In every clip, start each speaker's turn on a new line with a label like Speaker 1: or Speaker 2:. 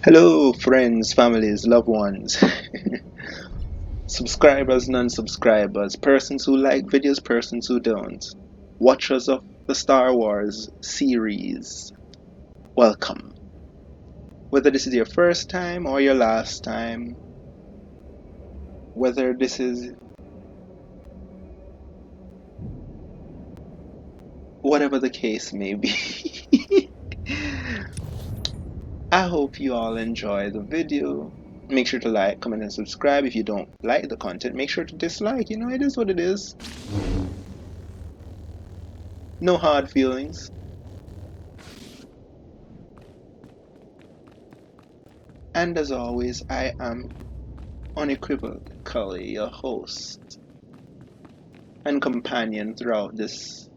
Speaker 1: Hello, friends, families, loved ones, subscribers, non subscribers, persons who like videos, persons who don't, watchers of the Star Wars series. Welcome. Whether this is your first time or your last time, whether this is whatever the case may be, I hope you all enjoy the video. Make sure to like, comment, and subscribe. If you don't like the content, make sure to dislike. It is what it is. No hard feelings. And as always, I am unequivocally your host and companion throughout this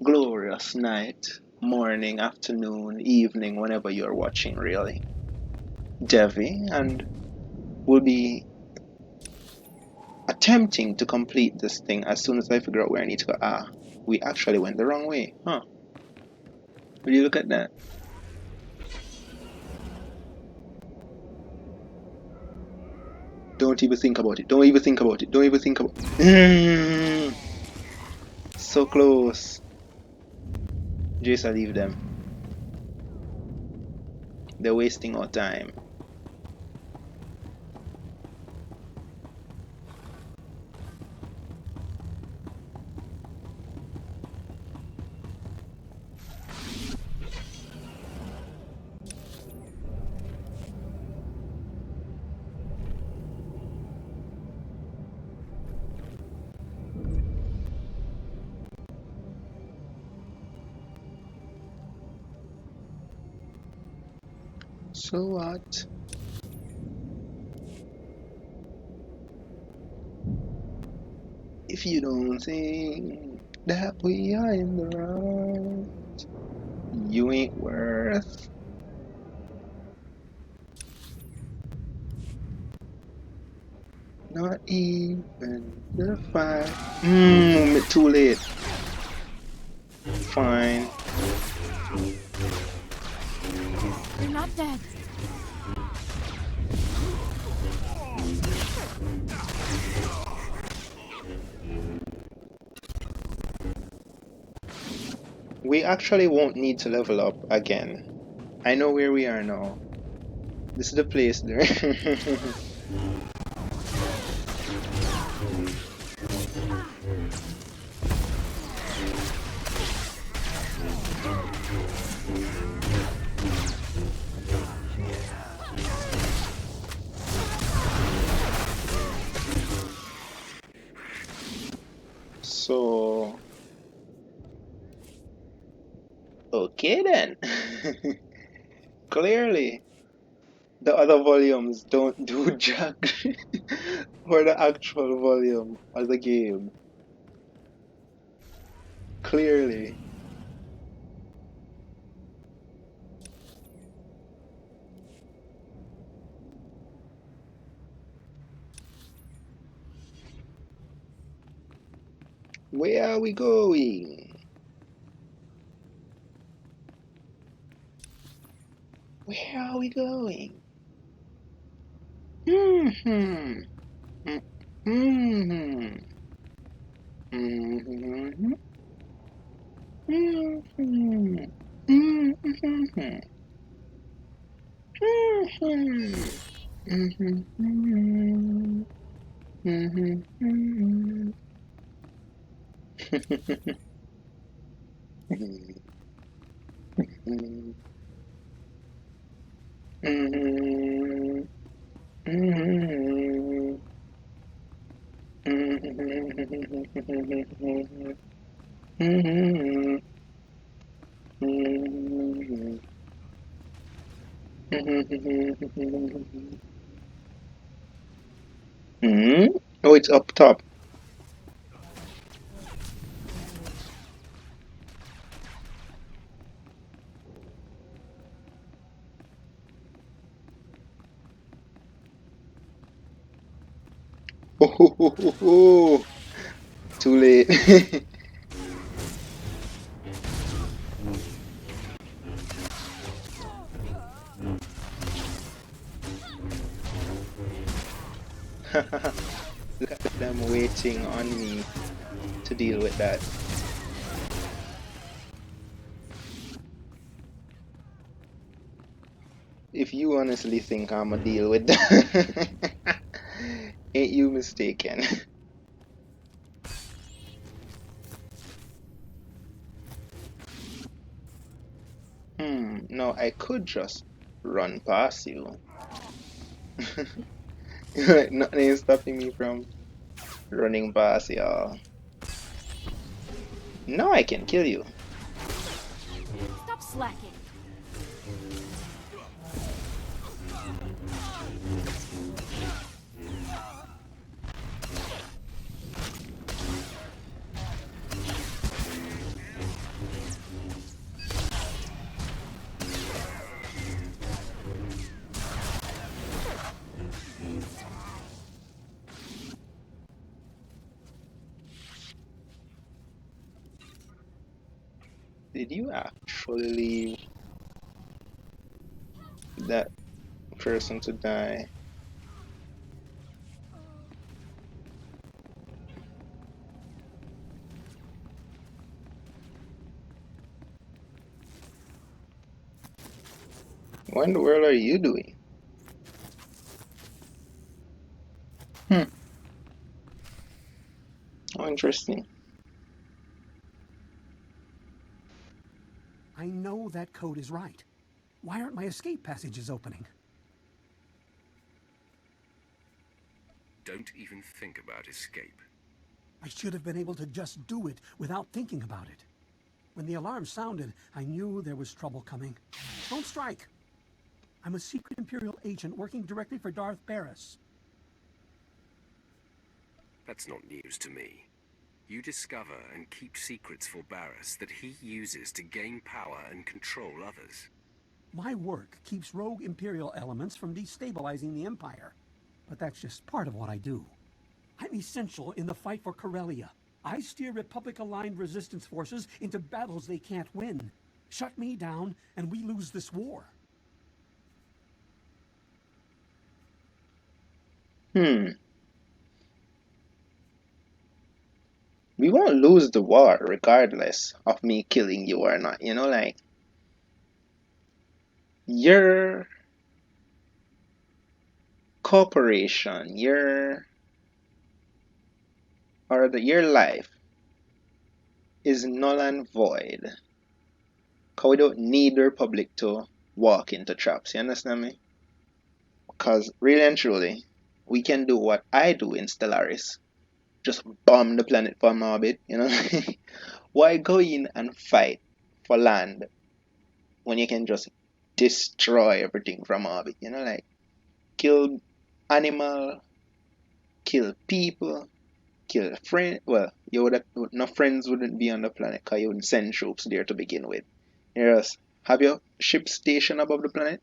Speaker 1: glorious night, morning, afternoon, evening, whenever you're watching, really. Devi, and we'll be attempting to complete this thing as soon as I figure out where I need to go. We actually went the wrong way, huh? Will you look at that? Don't even think about it. Don't even think about it. Don't even think about it. So close. Jace, I leave them. They're wasting our time. So what? If you don't think that we are in the right, you ain't worth. Not even the fight. Too late. Fine.
Speaker 2: You're not dead.
Speaker 1: We actually won't need to level up again. I know where we are now. This is the place there. So, okay then. Clearly, the other volumes don't do jack for the actual volume of the game. Clearly. Where are we going? Where are we going? Mm-hmm. Mm-hmm. Mm-hmm. Mm-hmm. Mm-hmm. Mm-hmm. Mm-hmm. Mm-hmm. Mm-hmm. Mm-hmm. Oh, it's up top. Oh, too late. Look at them waiting on me to deal with that. If you honestly think I'ma deal with that, ain't you mistaken? No, I could just run past you. Nothing is stopping me from running past y'all. Now I can kill you.
Speaker 2: Stop slacking.
Speaker 1: Did you actually leave that person to die? What in the world are you doing? Hmm, how interesting.
Speaker 3: I know that code is right. Why aren't my escape passages opening?
Speaker 4: Don't even think about escape.
Speaker 3: I should have been able to just do it without thinking about it. When the alarm sounded, I knew there was trouble coming. Don't strike! I'm a secret Imperial agent working directly for Darth Barris.
Speaker 4: That's not news to me. You discover and keep secrets for Barris that he uses to gain power and control others.
Speaker 3: My work keeps rogue Imperial elements from destabilizing the Empire. But that's just part of what I do. I'm essential in the fight for Corellia. I steer Republic-aligned resistance forces into battles they can't win. Shut me down, and we lose this war.
Speaker 1: We won't lose the war regardless of me killing you or not. Like, your corporation, your life is null and void. Cause we don't need the Republic to walk into traps, you understand me? Because really and truly, we can do what I do in Stellaris. Just bomb the planet from orbit, Why go in and fight for land when you can just destroy everything from orbit, like kill animal, kill people, kill friend. Well, you would have, no friends wouldn't be on the planet because you wouldn't send troops there to begin with. You just have your ship station above the planet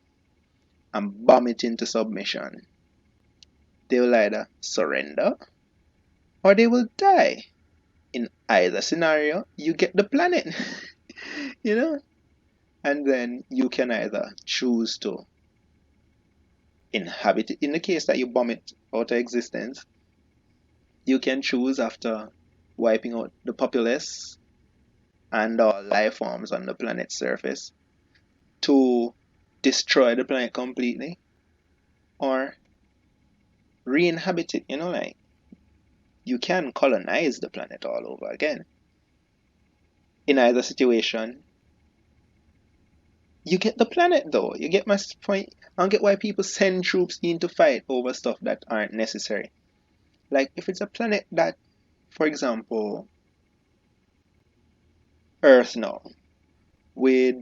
Speaker 1: and bomb it into submission. They will either surrender or they will die. In either scenario, you get the planet, you know? And then you can either choose to inhabit it. In the case that you bomb it out of existence, you can choose after wiping out the populace and all life forms on the planet's surface to destroy the planet completely or re-inhabit it, like you can colonize the planet all over again. In either situation, you get the planet though. You get my point. I don't get why people send troops in to fight over stuff that aren't necessary. Like if it's a planet that, for example, Earth now, with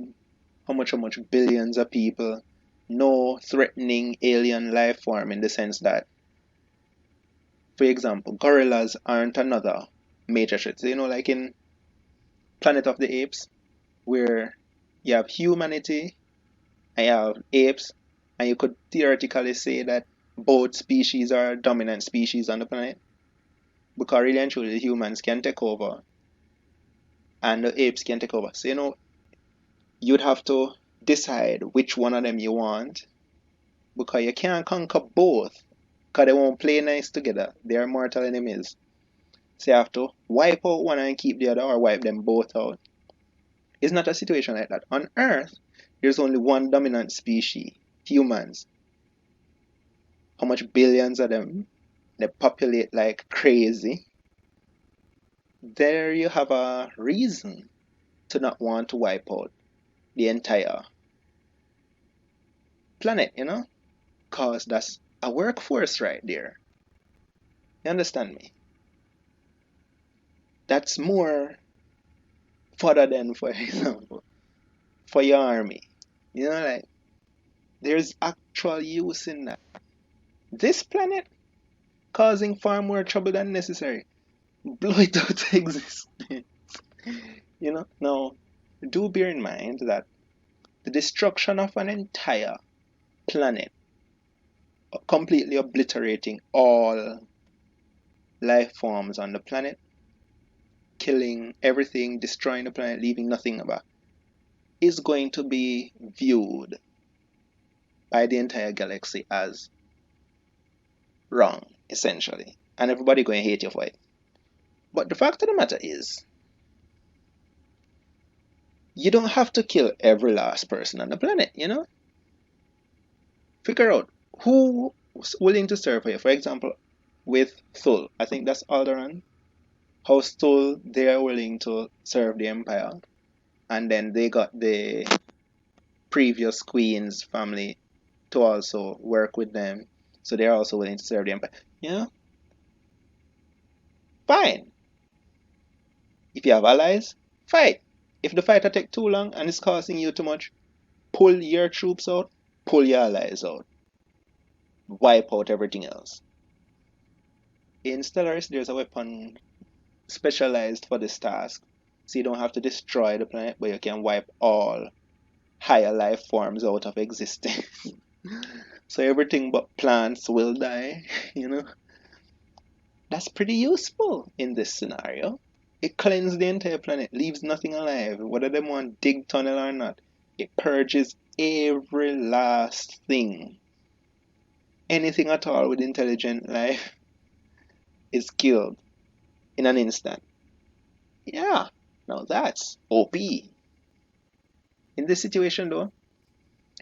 Speaker 1: how much billions of people, no threatening alien life form in the sense that, for example, gorillas aren't another major threat. So, like in Planet of the Apes, where you have humanity and you have apes, and you could theoretically say that both species are dominant species on the planet. Because really and truly, the humans can take over and the apes can take over. So, you'd have to decide which one of them you want because you can't conquer both Because they won't play nice together. They are mortal enemies. So you have to wipe out one and keep the other, or wipe them both out. It's not a situation like that. On Earth, there's only one dominant species, humans. How much billions of them? They populate like crazy. There you have a reason to not want to wipe out the entire planet, you know? Because that's a workforce right there. You understand me? That's more further than, for example, for your army. You know, like, there's actual use in that. This planet causing far more trouble than necessary. Blow it out of existence. You know, now, do bear in mind that the destruction of an entire planet, completely obliterating all life forms on the planet, killing everything, destroying the planet, leaving nothing about, is going to be viewed by the entire galaxy as wrong, essentially. And everybody going to hate you for it. But the fact of the matter is, you don't have to kill every last person on the planet, you know? Figure out who's willing to serve for you. For example, with Thul, I think that's Alderaan. How Thul, they are willing to serve the Empire. And then they got the previous Queen's family to also work with them. So they're also willing to serve the Empire. Yeah, fine. If you have allies, fight. If the fight take too long and it's costing you too much, pull your troops out, pull your allies out. Wipe out everything else. In Stellaris, there's a weapon specialized for this task. So you don't have to destroy the planet, but you can wipe all higher life forms out of existence. So everything but plants will die, you know? That's pretty useful in this scenario. It cleanses the entire planet, leaves nothing alive, whether they want dig tunnel or not. It purges every last thing. Anything at all with intelligent life is killed in an instant. Yeah, now that's OP. In this situation though,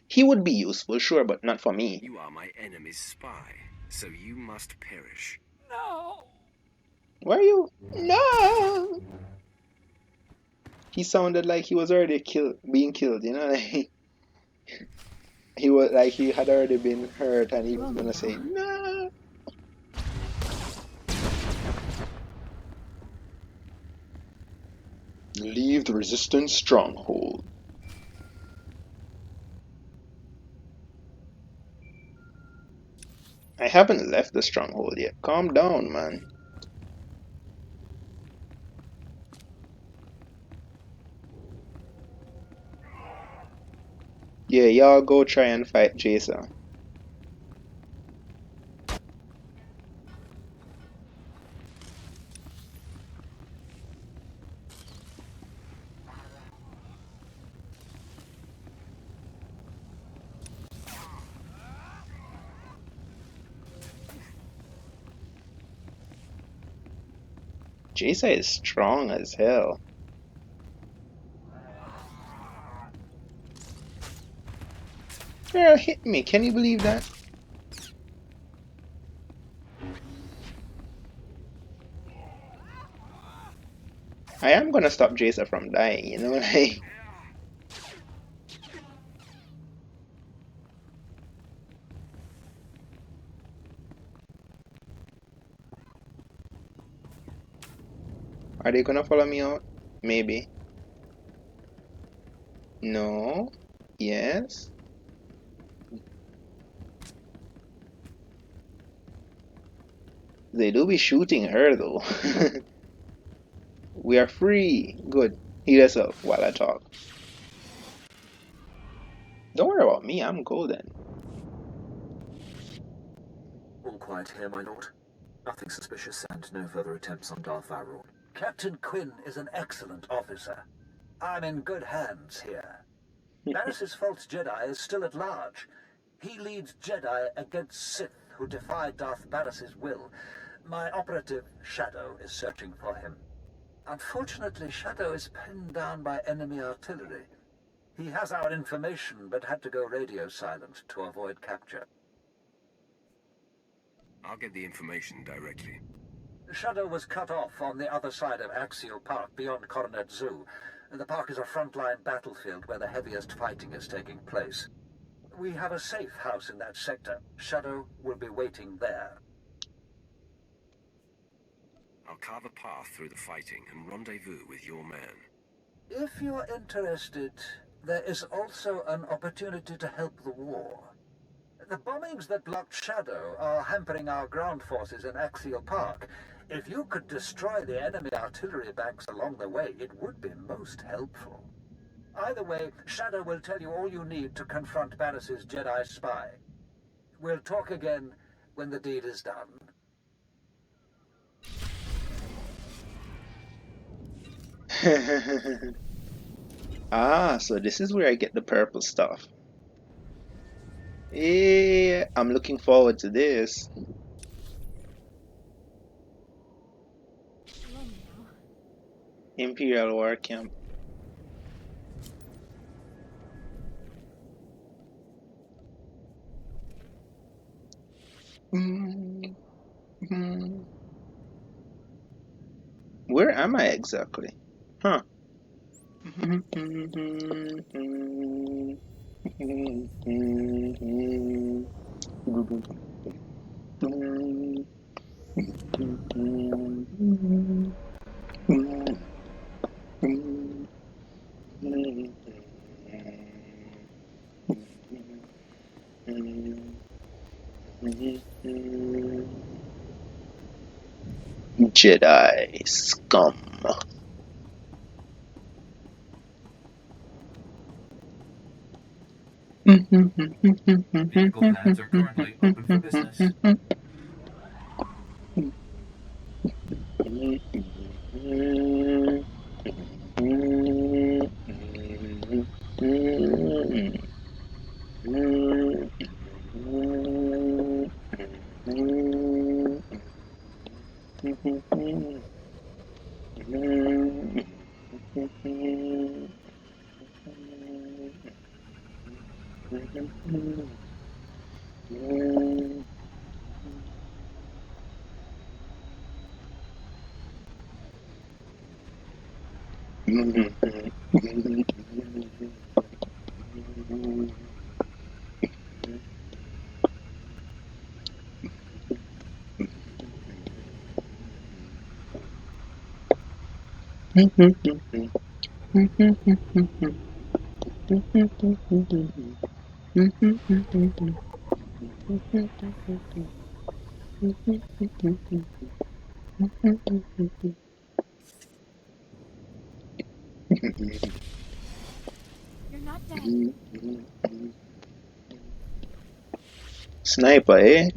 Speaker 1: he would be useful, sure, but not for me.
Speaker 4: You are my enemy's spy, so you must perish.
Speaker 3: No!
Speaker 1: Why are you? No! He sounded like he was already being killed, you know? Like, he was like he had already been hurt and he was gonna say, no! Leave the resistance stronghold. I haven't left the stronghold yet. Calm down, man. Yeah, y'all go try and fight Jason. Jason is strong as hell. Girl, hit me. Can you believe that? I am gonna stop Jason from dying, you know? Like, are they gonna follow me out? Maybe. No. Yes. They do be shooting her though. We are free. Good. Heal us up while I talk. Don't worry about me, I'm golden.
Speaker 5: All quiet here, my lord. Nothing suspicious and no further attempts on Darth Varon.
Speaker 6: Captain Quinn is an excellent officer. I'm in good hands here. Barris's false Jedi is still at large. He leads Jedi against Sith who defied Darth Barris's will. My operative, Shadow, is searching for him. Unfortunately, Shadow is pinned down by enemy artillery. He has our information, but had to go radio silent to avoid capture.
Speaker 4: I'll get the information directly.
Speaker 6: Shadow was cut off on the other side of Axial Park, beyond Coronet Zoo. The park is a frontline battlefield where the heaviest fighting is taking place. We have a safe house in that sector. Shadow will be waiting there.
Speaker 4: I'll carve a path through the fighting and rendezvous with your man.
Speaker 6: If you're interested, there is also an opportunity to help the war. The bombings that blocked Shadow are hampering our ground forces in Axial Park. If you could destroy the enemy artillery banks along the way, it would be most helpful. Either way, Shadow will tell you all you need to confront Barris's Jedi spy. We'll talk again when the deed is done.
Speaker 1: Ah, so this is where I get the purple stuff. Yeah, I'm looking forward to this.
Speaker 2: Alone now.
Speaker 1: Imperial War Camp. Where am I exactly? Huh. Jedi scum.
Speaker 5: Vehicle pads are currently open for business.
Speaker 2: You're not dead.
Speaker 1: Sniper, eh?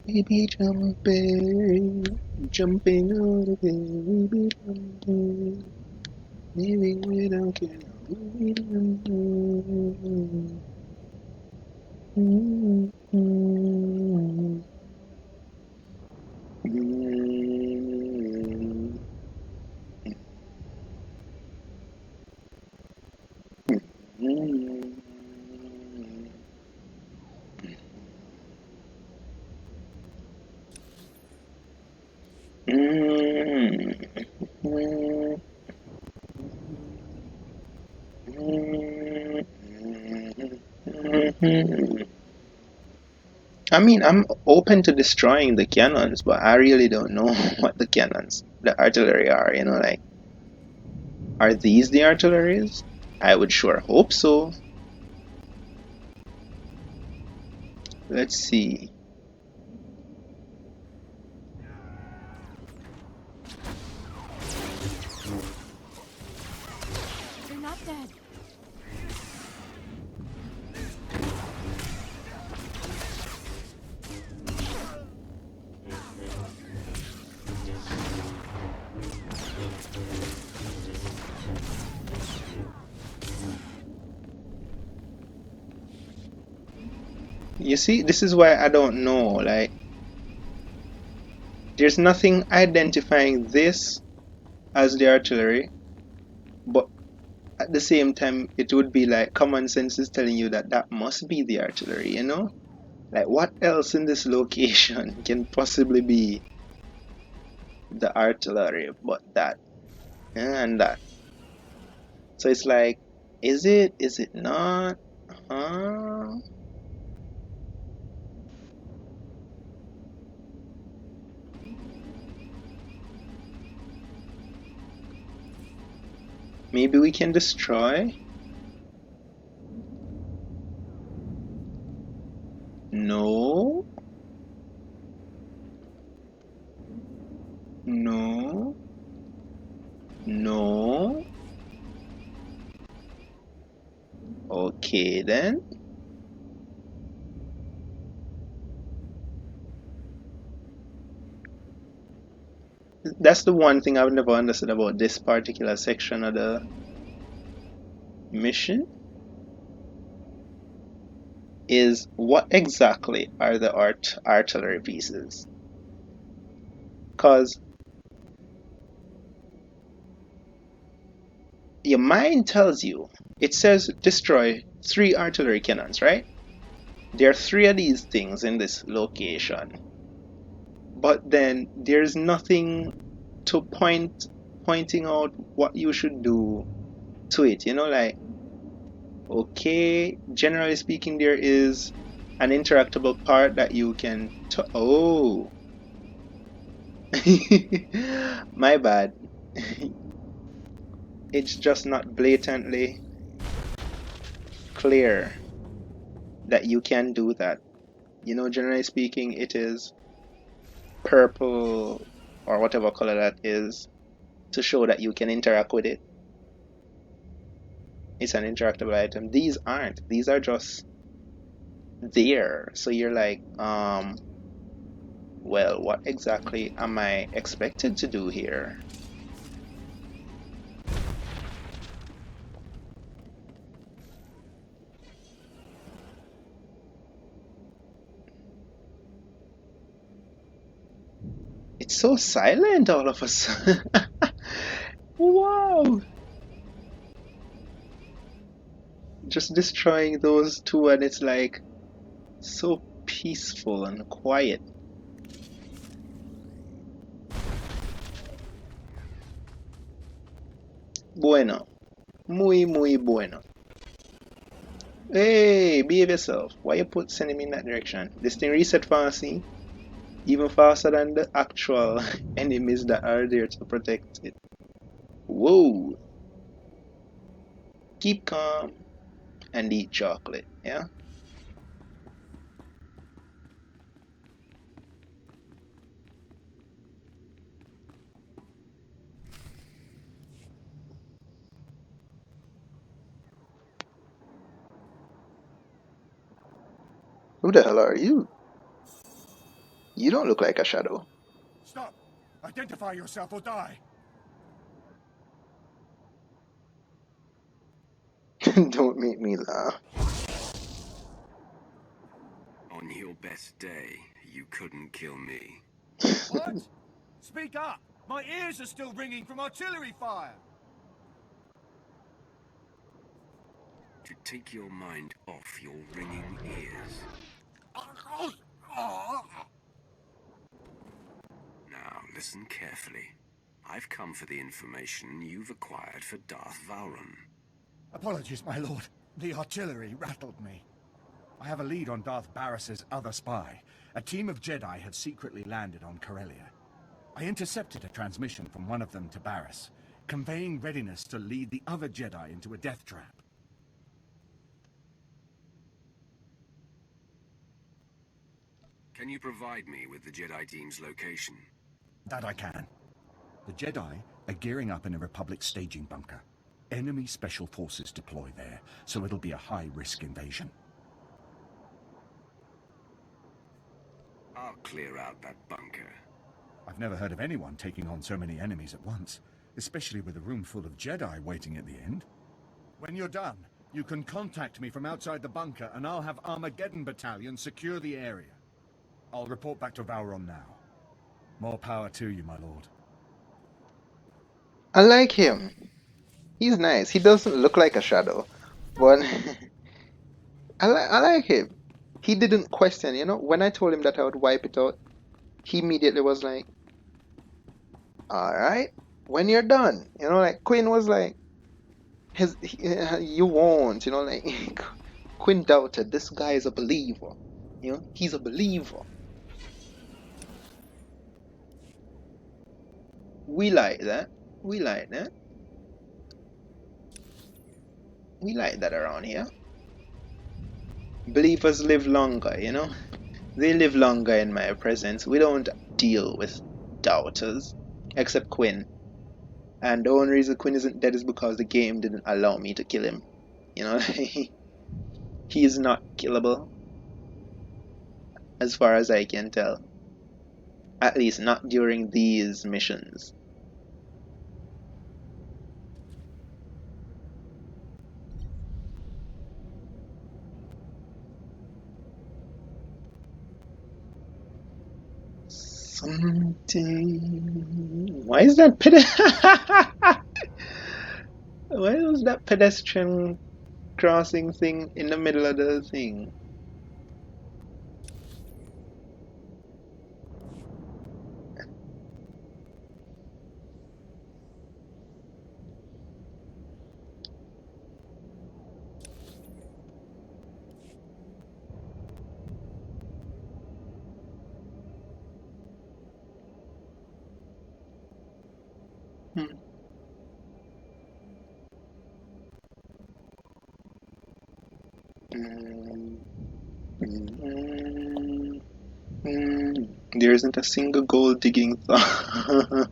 Speaker 1: Baby jumping, jumping out of it, baby jumping. Maybe we don't care. Baby jumping. I mean, I'm open to destroying the cannons, but I really don't know what the cannons, the artillery are, you know, like, are these the artilleries? I would sure hope so. Let's see. You see, this is why I don't know. Like, there's nothing identifying this as the artillery, but at the same time, it would be like common sense is telling you that that must be the artillery, you know? Like, what else in this location can possibly be the artillery but that and that? So it's like, is it? Is it not? Huh? Maybe we can destroy? No. No. No. Okay then. That's the one thing I've never understood about this particular section of the mission, is what exactly are the artillery pieces? Because your mind tells you, it says destroy 3 artillery cannons, right? There are 3 of these things in this location, but then there's nothing to pointing out what you should do to it, you know, like, okay, generally speaking, there is an interactable part that you can oh. My bad. It's just not blatantly clear that you can do that. You know, generally speaking, it is purple or whatever color that is to show that you can interact with it. It's an interactable item. These aren't. These are just there. So you're like, well, what exactly am I expected to do here? It's so silent all of a sudden. Wow! Just destroying those 2 and it's like so peaceful and quiet. Bueno. Muy bueno. Hey, behave yourself. Why you sending me in that direction? This thing reset fast, even faster than the actual enemies that are there to protect it. Whoa! Keep calm and eat chocolate, yeah? Who the hell are you? You don't look like a shadow.
Speaker 3: Stop! Identify yourself or die!
Speaker 1: Don't make me laugh.
Speaker 4: On your best day, you couldn't kill me.
Speaker 3: What? Speak up! My ears are still ringing from artillery fire!
Speaker 4: To take your mind off your ringing ears. Now, listen carefully. I've come for the information you've acquired for Darth Vowron.
Speaker 7: Apologies, my lord. The artillery rattled me. I have a lead on Darth Barris's other spy. A team of Jedi had secretly landed on Corellia. I intercepted a transmission from one of them to Barris, conveying readiness to lead the other Jedi into a death trap.
Speaker 4: Can you provide me with the Jedi team's location?
Speaker 7: That I can. The Jedi are gearing up in a Republic staging bunker. Enemy special forces deploy there, so it'll be a high-risk invasion.
Speaker 4: I'll clear out that bunker.
Speaker 7: I've never heard of anyone taking on so many enemies at once, especially with a room full of Jedi waiting at the end. When you're done, You can contact me from outside the bunker, and I'll have Armageddon Battalion secure the area. I'll report back to Valron now. More power to you, my lord.
Speaker 1: I like him. He's nice. He doesn't look like a shadow, but I like him. He didn't question, you know. When I told him that I would wipe it out, he immediately was like, "All right, when you're done," you know. Like Quinn was like, "You won't," you know. Like Quinn doubted. This guy is a believer, you know. He's a believer. We like that. We like that. We like that around here. Believers live longer, you know. They live longer in my presence. We don't deal with doubters, except Quinn. And the only reason Quinn isn't dead is because the game didn't allow me to kill him. You know, he's not killable, as far as I can tell. At least not during these missions. Something. Why is that Why was that pedestrian crossing thing in the middle of the thing? Hmm. Mm, mm, There isn't a single gold digging thought.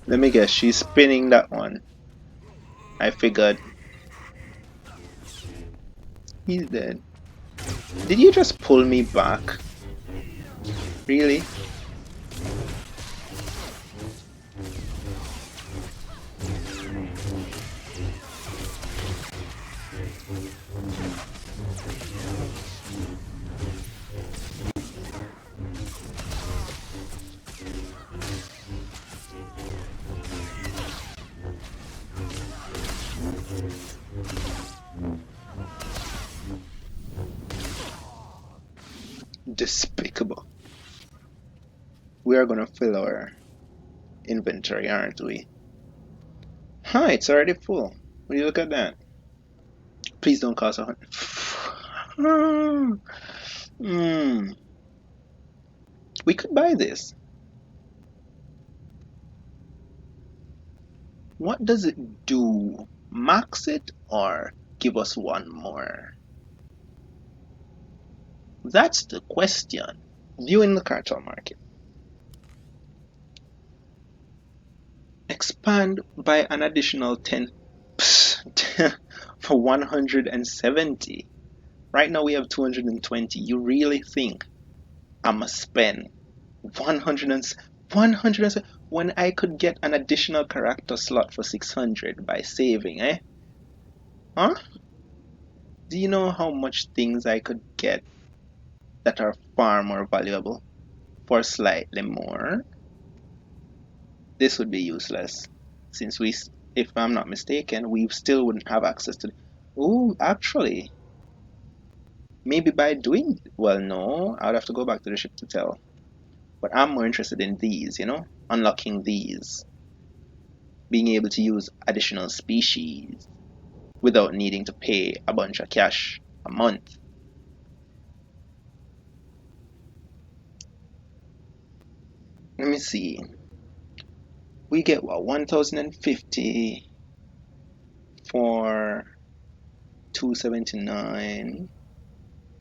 Speaker 1: Let me guess, she's spinning that one. I figured. He's dead. Did you just pull me back? Really? Despicable. We are gonna fill our inventory, aren't we? Huh, it's already full. Will you look at that? Please don't cost 100. We could buy this. What does it do? Max it or give us one more? That's the question. Viewing the cartel market. Expand by an additional 10 for 170. Right now we have 220. You really think I'ma spend 100 when I could get an additional character slot for 600 by saving, eh? Huh? Do you know how much things I could get that are far more valuable for slightly more? This would be useless, since if I'm not mistaken, we still wouldn't have access to. Oh, actually, maybe by doing. Well, no, I would have to go back to the ship to tell. But I'm more interested in these, you know, unlocking these, being able to use additional species without needing to pay a bunch of cash a month. Let me see. We get what 1050 for 279.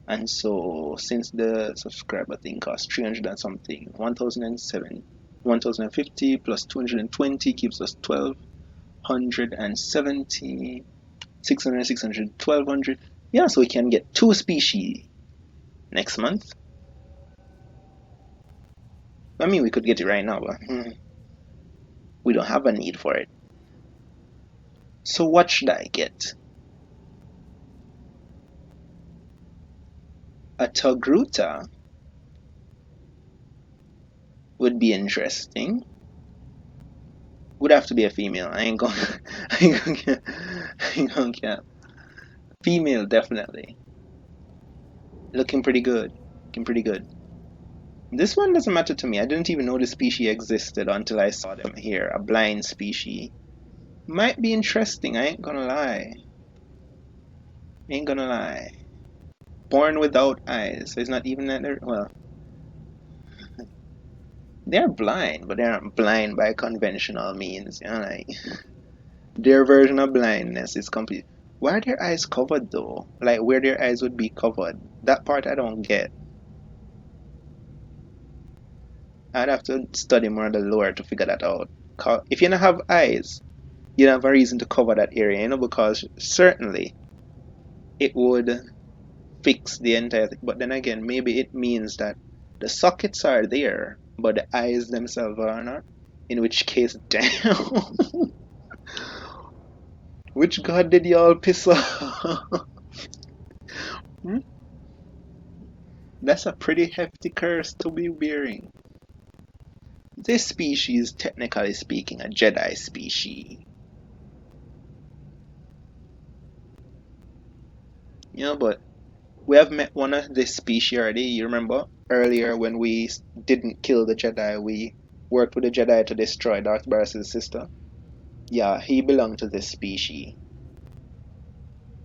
Speaker 1: And so, since the subscriber thing costs 300 and something, 1007, 1050 plus 220 gives us 1270, 600, 600, 1200. Yeah, so we can get 2 species next month. I mean, we could get it right now, but we don't have a need for it. So what should I get? A Togruta would be interesting. Would have to be a female. I ain't gonna get female, definitely. Looking pretty good. Looking pretty good. This one doesn't matter to me. I didn't even know the species existed until I saw them here. A blind species. Might be interesting, I ain't gonna lie. Ain't gonna lie. Born without eyes. So it's not even that they're, well, they're blind, but they aren't blind by conventional means. You know, like their version of blindness is complete. Why are their eyes covered though? Like where their eyes would be covered. That part I don't get. I'd have to study more of the lore to figure that out. If you don't have eyes, you don't have a reason to cover that area, you know, because certainly it would fix the entire thing. But then again, maybe it means that the sockets are there, but the eyes themselves are not. In which case, damn. Which god did y'all piss off? That's a pretty hefty curse to be bearing. This species, technically speaking, a Jedi species. You know, but we have met one of this species already. You remember earlier when we didn't kill the Jedi, we worked with the Jedi to destroy Darth Barris' sister. Yeah, he belonged to this species.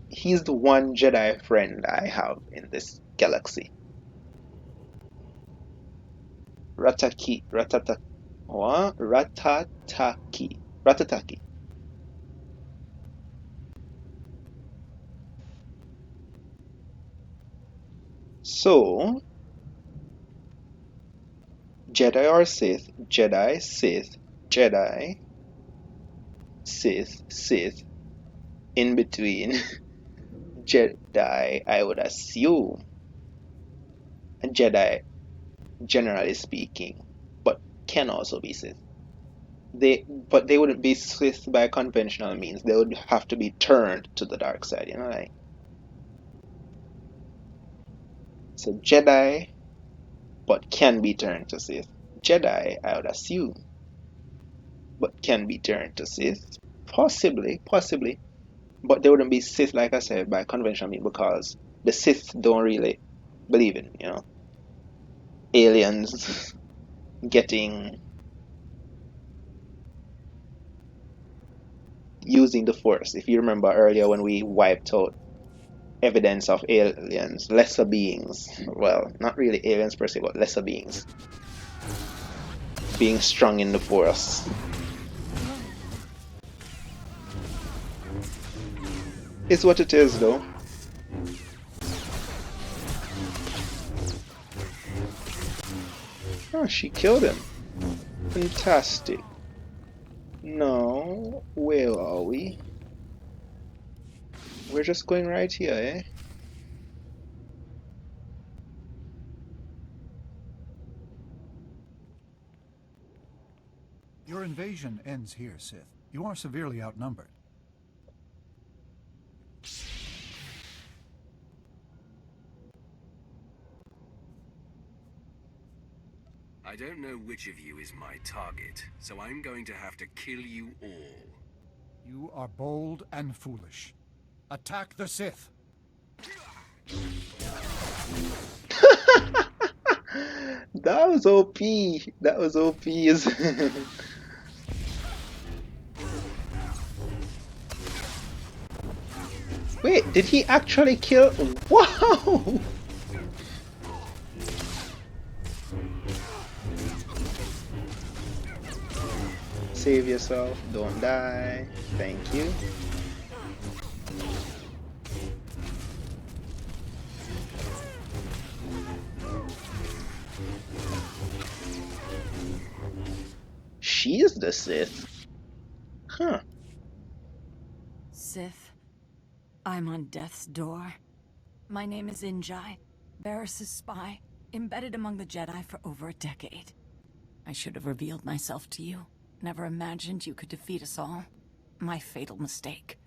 Speaker 1: He's the one Jedi friend I have in this galaxy. Ratataki. So, Jedi or Sith, Jedi, Sith, Jedi, Sith, Sith, in between. Jedi, I would assume. Jedi, generally speaking, but can also be Sith. But they wouldn't be Sith by conventional means. They would have to be turned to the dark side, you know, like. So Jedi, but can be turned to Sith. Jedi, I would assume, but can be turned to Sith. Possibly, possibly. But they wouldn't be Sith, like I said, by conventional means because the Sith don't really believe in, you know, aliens getting using the Force. If you remember earlier when we wiped out evidence of aliens, lesser beings, well, not really aliens per se, but lesser beings being strong in the Force. It's what it is, though. Oh, she killed him. Fantastic. No, where are we? We're just going right here, eh?
Speaker 7: Your invasion ends here, Sith. You are severely outnumbered.
Speaker 4: I don't know which of you is my target, so I'm going to have to kill you all.
Speaker 7: You are bold and foolish. Attack the Sith!
Speaker 1: That was OP. That was OP. Wait, did he actually kill? Wow! Save yourself, don't die. Thank you. She is the Sith. Huh.
Speaker 2: Sith, I'm on death's door. My name is Injai, Barris's spy, embedded among the Jedi for over a decade. I should have revealed myself to you. Never imagined you could defeat us all. My fatal mistake.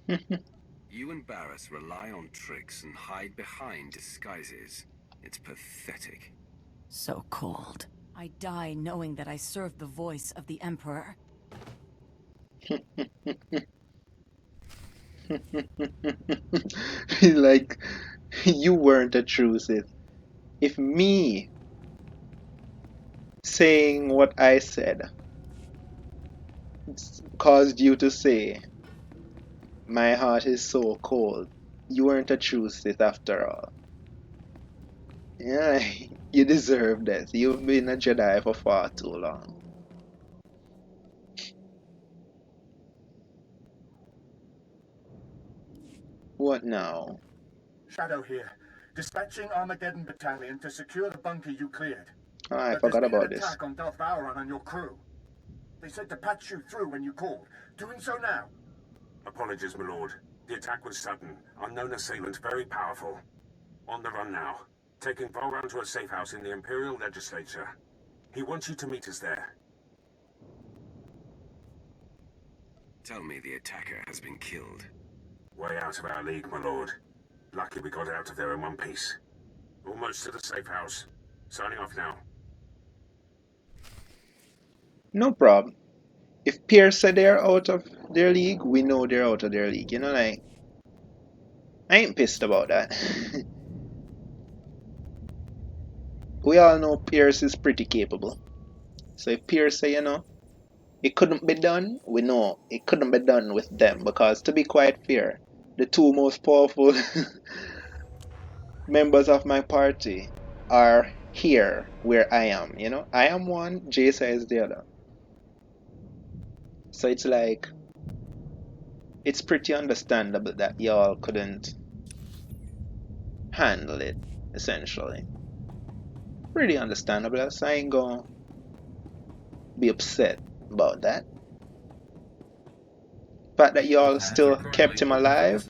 Speaker 4: You and Barris rely on tricks and hide behind disguises. It's pathetic.
Speaker 2: So cold. I die knowing that I serve the voice of the Emperor.
Speaker 1: Like, you weren't a true Sith. If me saying what I said caused you to say, my heart is so cold, you weren't a true Sith after all. Yeah, you deserve this. You've been a Jedi for far too long. What now?
Speaker 7: Shadow here, dispatching Armageddon Battalion to secure the bunker you cleared.
Speaker 1: Oh, I
Speaker 7: But
Speaker 1: forgot
Speaker 7: there's been
Speaker 1: about
Speaker 7: an
Speaker 1: this.
Speaker 7: attack on Darth Vowron and your crew. They said to patch you through when you called. Doing so now.
Speaker 8: Apologies, my lord. The attack was sudden. Unknown assailant, very powerful. On the run now. Taking Vowron to a safe house in the Imperial Legislature. He wants you to meet us there.
Speaker 4: Tell me the attacker has been killed.
Speaker 8: Way out of our league, my lord. Lucky we got out of there in one piece. Almost to the safe house. Signing off now.
Speaker 1: No problem. If Pierce said they're out of their league, we know they're out of their league. You know, like, I ain't pissed about that. We all know Pierce is pretty capable. So if Pierce say, you know, it couldn't be done, we know it couldn't be done with them. Because to be quite fair, the two most powerful members of my party are here where I am. You know, I am one, Jason is the other. So it's like, it's pretty understandable that y'all couldn't handle it, essentially. Pretty understandable, so I ain't gonna be upset about that. The fact that y'all still kept him alive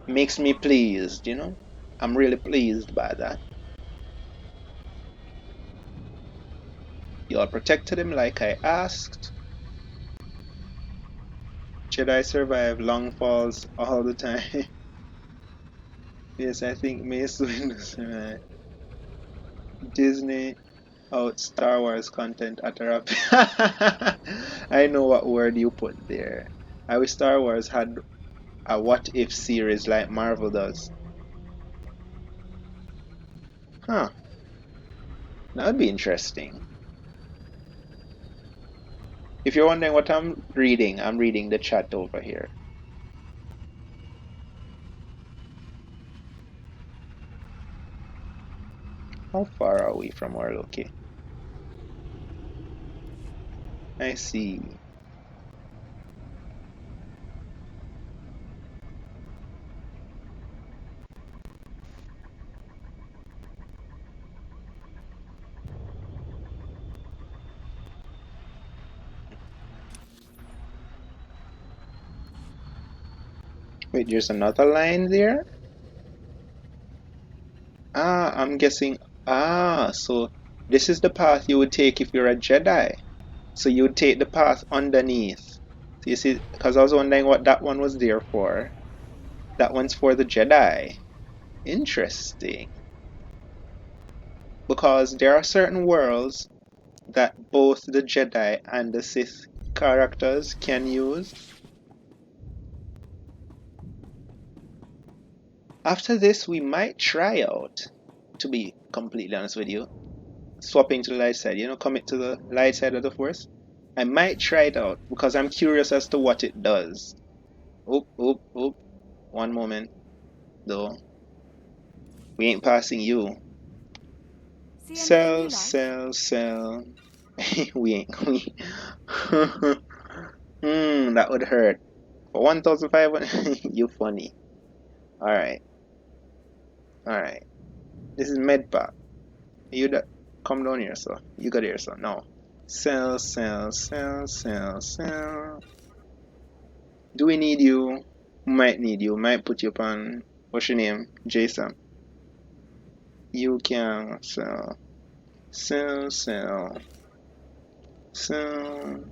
Speaker 1: makes me pleased, you know? I'm really pleased by that. Y'all protected him like I asked. Jedi survive long falls all the time. Yes, I think Mace Windu survived. Disney out Star Wars content at a rap. I know what word you put there. I wish Star Wars had a what if series like Marvel does. Huh. That would be interesting. If you're wondering what I'm reading the chat over here. How far are we from our location? I see. Wait, there's another line there? Ah, I'm guessing. Ah, so this is the path you would take if you're a Jedi. So you would take the path underneath. So you see, because I was wondering what that one was there for. That one's for the Jedi. Interesting. Because there are certain worlds that both the Jedi and the Sith characters can use. After this, we might try out, to be completely honest with you, swapping to the light side, you know, commit to the light side of the Force. I might try it out because I'm curious as to what it does. Oop, oop, oop. One moment, though. We ain't passing you.
Speaker 2: See anything you
Speaker 1: Sell,
Speaker 2: like?
Speaker 1: sell. We ain't. That would hurt. For 1,500, you funny. Alright, alright. This is Medpack. You that come down here, so. You got here, so. No. Sell, sell, sell, sell, sell. Do we need you? Might need you. Might put you upon, what's your name? Jason. You can sell. Sell. Sell. Sell.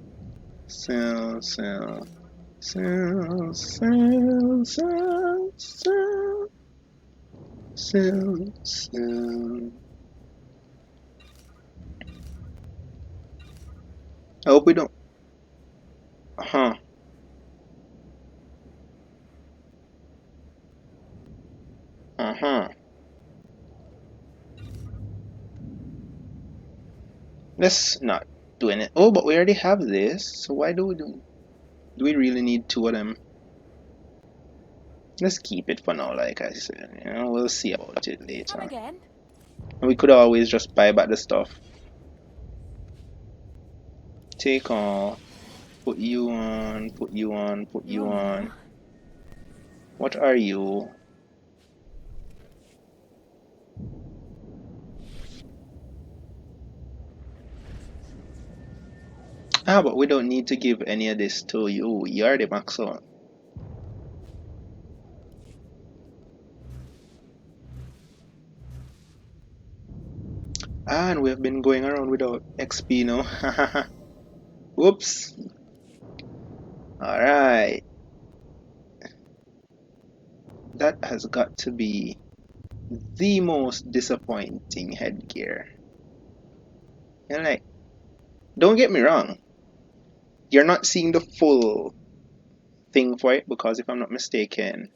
Speaker 1: Sell. Sell. Sell. Sell. Sell. Sell. Sell. Sell. I hope we don't. Huh. Uh-huh. Let's not do it. Oh, but we already have this. So why do we do? Do we really need two of them? Let's keep it for now, like I said. You know, we'll see about it
Speaker 2: Come
Speaker 1: later.
Speaker 2: again?
Speaker 1: And we could always just buy back the stuff. Take off. Put you on. Put you on. Put you
Speaker 2: You're
Speaker 1: on.
Speaker 2: new.
Speaker 1: What are you? Ah, but we don't need to give any of this to you. You're the max out. And we have been going around without XP now. Whoops. Alright. That has got to be the most disappointing headgear. And like, don't get me wrong. You're not seeing the full thing for it because if I'm not mistaken,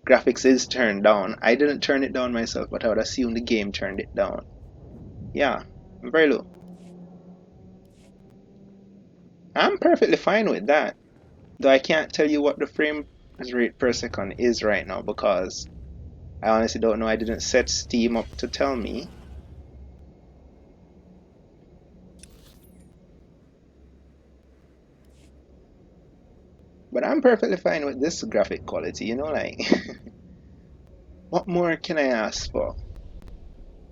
Speaker 1: graphics is turned down. I didn't turn it down myself, but I would assume the game turned it down. Yeah, very low. I'm perfectly fine with that. Though I can't tell you what the frame rate per second is right now because I honestly don't know. I didn't set Steam up to tell me. But I'm perfectly fine with this graphic quality, you know, like, what more can I ask for?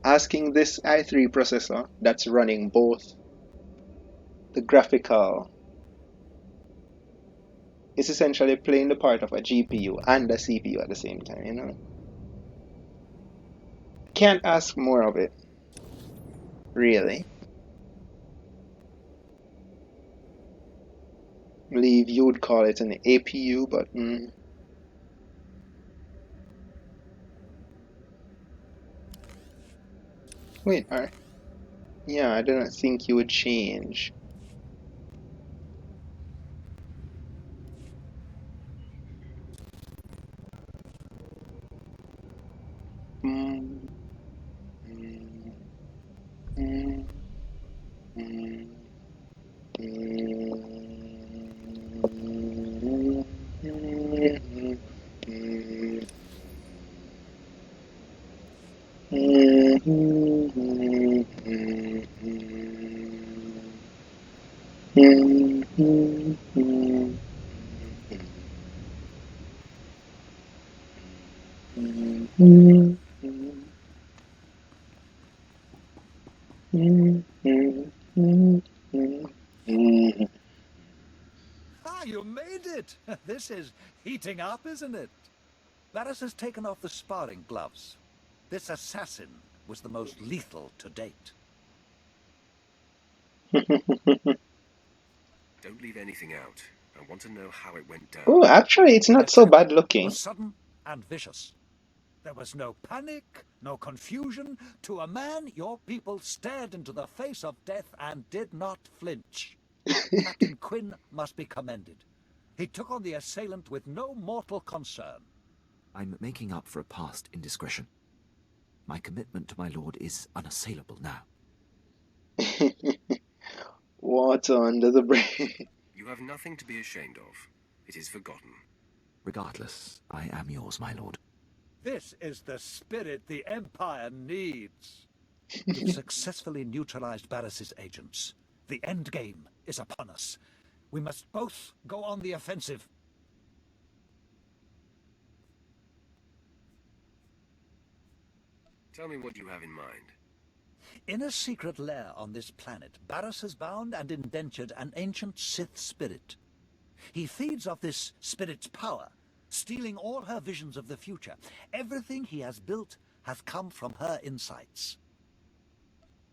Speaker 1: Asking this i3 processor that's running both the graphical, it's essentially playing the part of a GPU and a CPU at the same time, you know? Can't ask more of it, really. I believe you would call it an APU, but wait, yeah, I don't think you would change. Mm, mm, mm, mm,
Speaker 6: Ah, you made it! This is heating up, isn't it? Varys has taken off the sparring gloves. This assassin was the most lethal to date.
Speaker 4: Don't leave anything out. I want to know how it went down.
Speaker 1: Oh, actually, it's
Speaker 6: The
Speaker 1: not so
Speaker 6: attack
Speaker 1: bad looking.
Speaker 6: was sudden and vicious. There was no panic, no confusion. To a man, your people stared into the face of death and did not flinch. Captain Quinn must be commended. He took on the assailant with no mortal concern.
Speaker 5: I'm making up for a past indiscretion. My commitment to my lord is unassailable now.
Speaker 1: Water under the bridge.
Speaker 4: You have nothing to be ashamed of. It is forgotten.
Speaker 5: Regardless, I am yours, my lord.
Speaker 6: This is the spirit the Empire needs. We've successfully neutralized Barris's agents. The end game is upon us. We must both go on the offensive.
Speaker 4: Tell me what you have in mind.
Speaker 6: In a secret lair on this planet, Barris has bound and indentured an ancient Sith spirit. He feeds off this spirit's power
Speaker 9: stealing all her visions of the future. Everything he has built has come from her insights.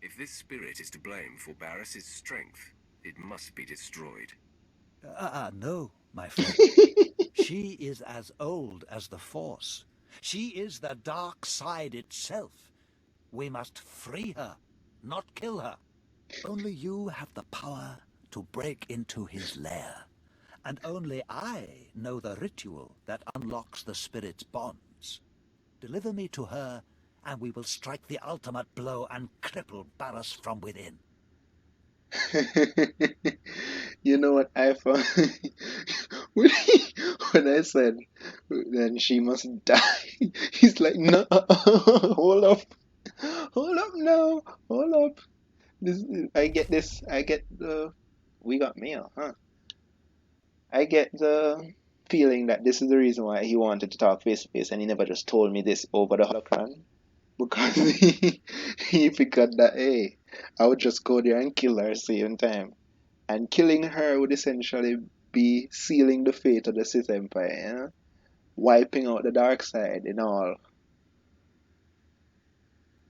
Speaker 4: If this spirit is to blame for Barris's strength, it must be destroyed.
Speaker 9: No, my friend. She is as old as the Force. She is the dark side itself. We must free her, not kill her. Only you have the power to break into his lair. And only I know the ritual that unlocks the spirit's bonds. Deliver me to her, and we will strike the ultimate blow and cripple Barris from within.
Speaker 1: You know what I found? When I said, then she must die, he's like, no, hold up now, hold up. I get the, we got mail, huh? I get the feeling that this is the reason why he wanted to talk face to face and he never just told me this over the holocron. Because he figured that, hey, I would just go there and kill her same time. And killing her would essentially be sealing the fate of the Sith Empire, you know? Wiping out the dark side and all.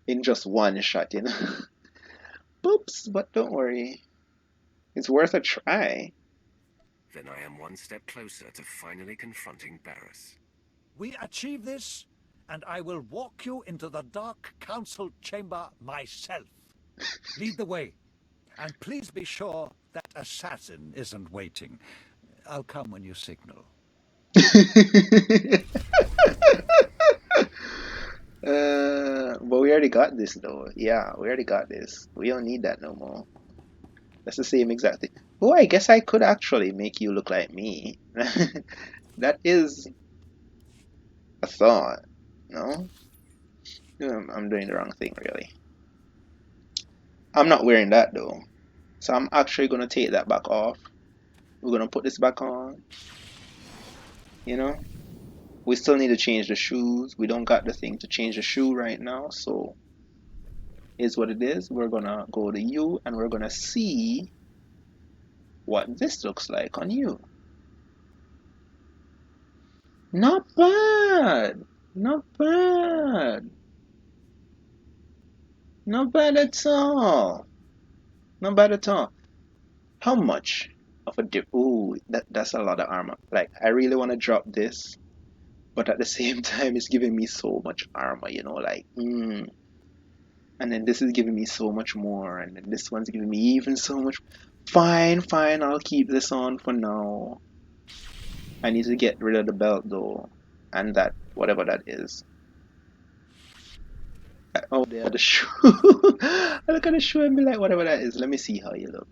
Speaker 1: In just one shot, you know? Boops, but don't worry. It's worth a try.
Speaker 4: Then I am one step closer to finally confronting Barris.
Speaker 9: We achieve this, and I will walk you into the Dark Council chamber myself. Lead the way, and please be sure that assassin isn't waiting. I'll come when you signal.
Speaker 1: But we already got this though. Yeah, we already got this. We don't need that no more. That's the same exact thing. Oh, I guess I could actually make you look like me. That is a thought, no? I'm doing the wrong thing, really. I'm not wearing that though. So I'm actually going to take that back off. We're going to put this back on. You know? We still need to change the shoes. We don't got the thing to change the shoe right now. So, here's what it is. We're going to go to you and we're going to see what this looks like on you. Not bad. Not bad. Not bad at all. Not bad at all. How much of a dip? Ooh, that's a lot of armor. Like, I really want to drop this, but at the same time, it's giving me so much armor, you know, like, And then this is giving me so much more, and then this one's giving me even so much. Fine, I'll keep this on for now. I need to get rid of the belt, though, and that, whatever that is. Oh, there, the shoe. I look at the shoe and be like, whatever that is. Let me see how you look.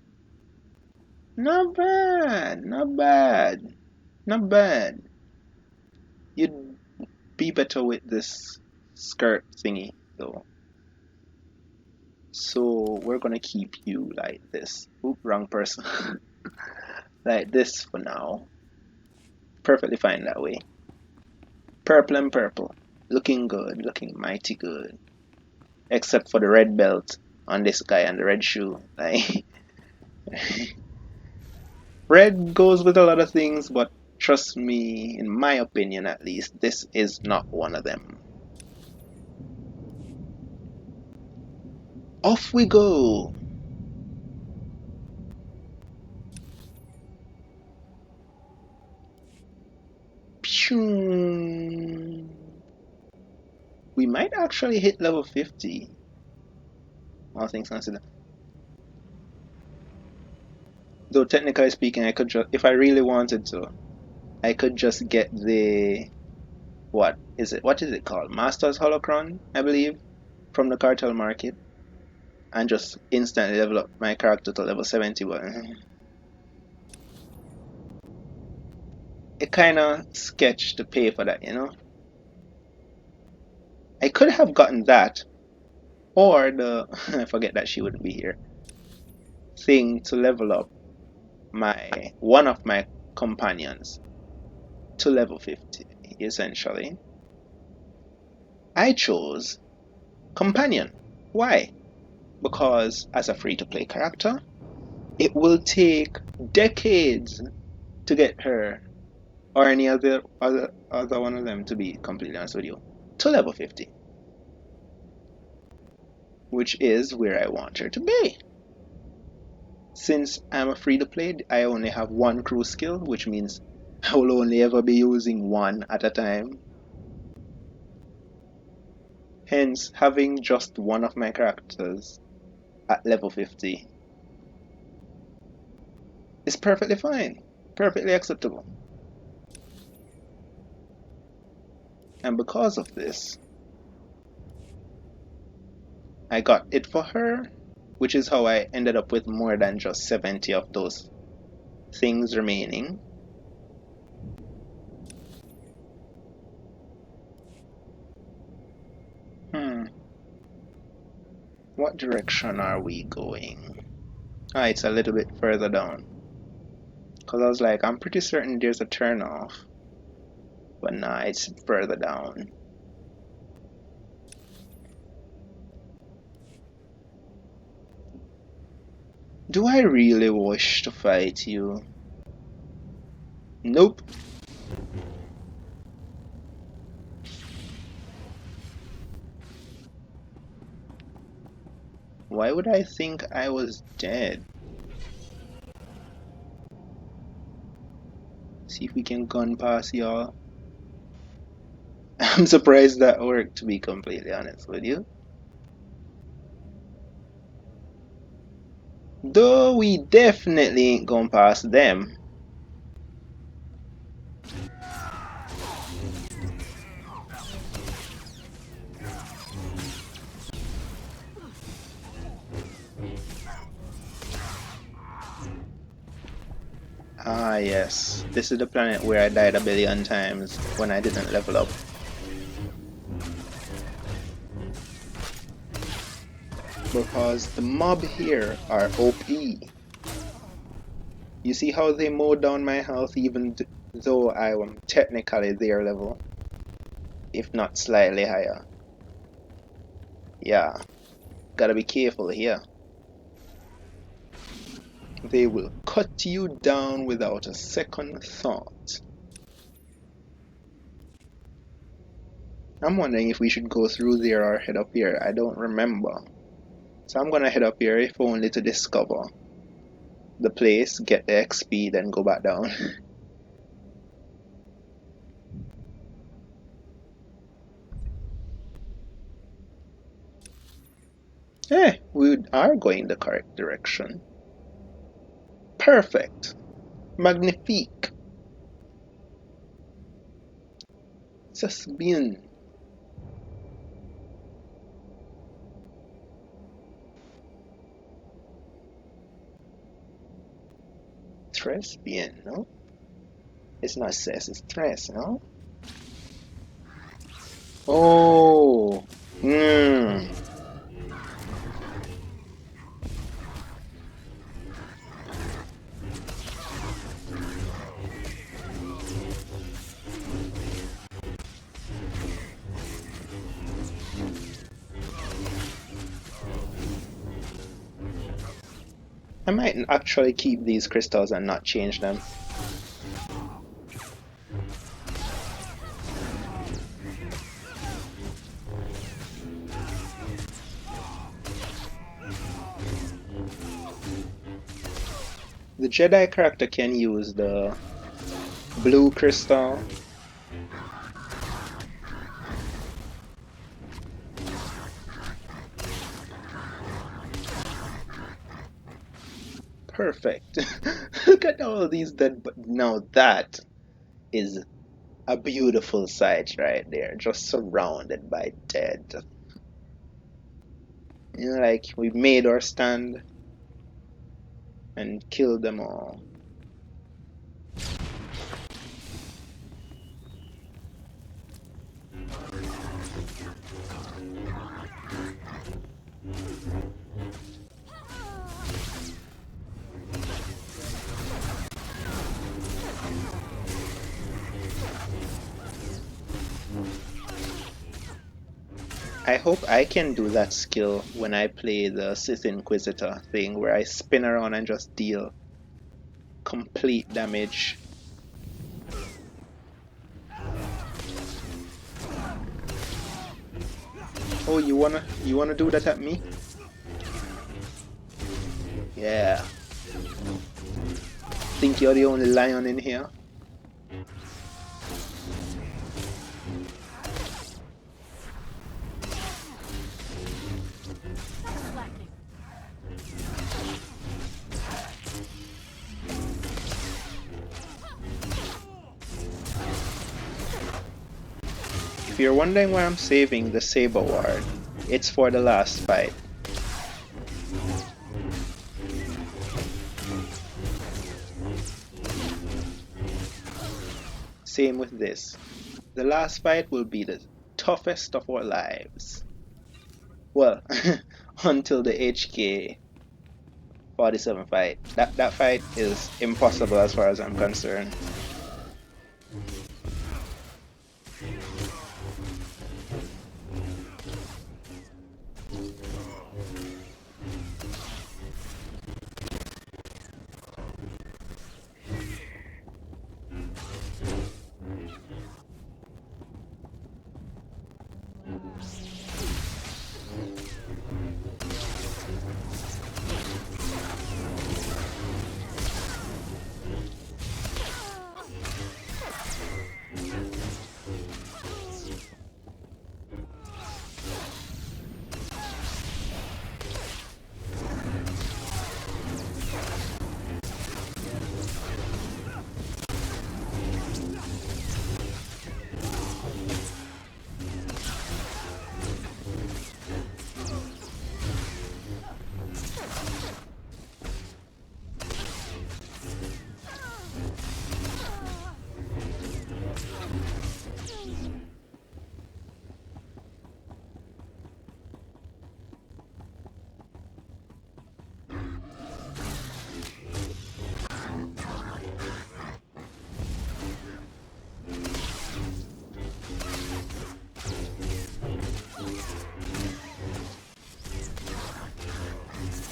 Speaker 1: Not bad, not bad, not bad. You'd be better with this skirt thingy, though. So we're gonna keep you like this. Oop, wrong person. Like this for now. Perfectly fine that way. Purple and purple. Looking good, looking mighty good. Except for the red belt on this guy and the red shoe. Like red goes with a lot of things, but trust me, in my opinion at least, this is not one of them. Off we go! Pew! We might actually hit level 50. All things considered. Though technically speaking, I could just, if I really wanted to, I could just get the, what is it called? Master's Holocron, I believe, from the cartel market, and just instantly level up my character to level 71. It kinda sketched to pay for that, you know? I could have gotten that, or the, I forget that she wouldn't be here, thing to level up one of my companions to level 50, essentially. I chose companion. Why? Because as a free-to-play character, it will take decades to get her or any other one of them, to be completely honest with you, to level 50, which is where I want her to be. Since I'm a free to play, I only have one crew skill, which means I will only ever be using one at a time. Hence, having just one of my characters at level 50 is perfectly fine, perfectly acceptable. And because of this, I got it for her, which is how I ended up with more than just 70 of those things remaining. What direction are we going? Ah, it's a little bit further down. Because I was like, I'm pretty certain there's a turn off. But nah, it's further down. Do I really wish to fight you? Nope. Why would I think I was dead? See if we can gun past y'all. I'm surprised that worked, to be completely honest with you. Though we definitely ain't gone past them. Ah yes, this is the planet where I died a billion times when I didn't level up. Because the mob here are OP. You see how they mowed down my health even though I am technically their level, if not slightly higher. Yeah, gotta be careful here. They will cut you down without a second thought. I'm wondering if we should go through there or head up here. I don't remember. So I'm gonna head up here if only to discover the place, get the XP, then go back down. We are going the correct direction. Perfect. Magnifique. C'est bien. Très bien, no? It's not c'est, it's très, no? Oh. I might actually keep these crystals and not change them. The Jedi character can use the blue crystal. Perfect. Look at all these dead. But now that is a beautiful sight right there, just surrounded by dead. You know, like we made our stand and killed them all. I hope I can do that skill when I play the Sith Inquisitor thing where I spin around and just deal complete damage. Oh, you wanna do that at me? Yeah. Think you're the only lion in here? If you're wondering why I'm saving the Saber Ward, it's for the last fight. Same with this. The last fight will be the toughest of our lives. Well, until the HK 47 fight. That fight is impossible as far as I'm concerned.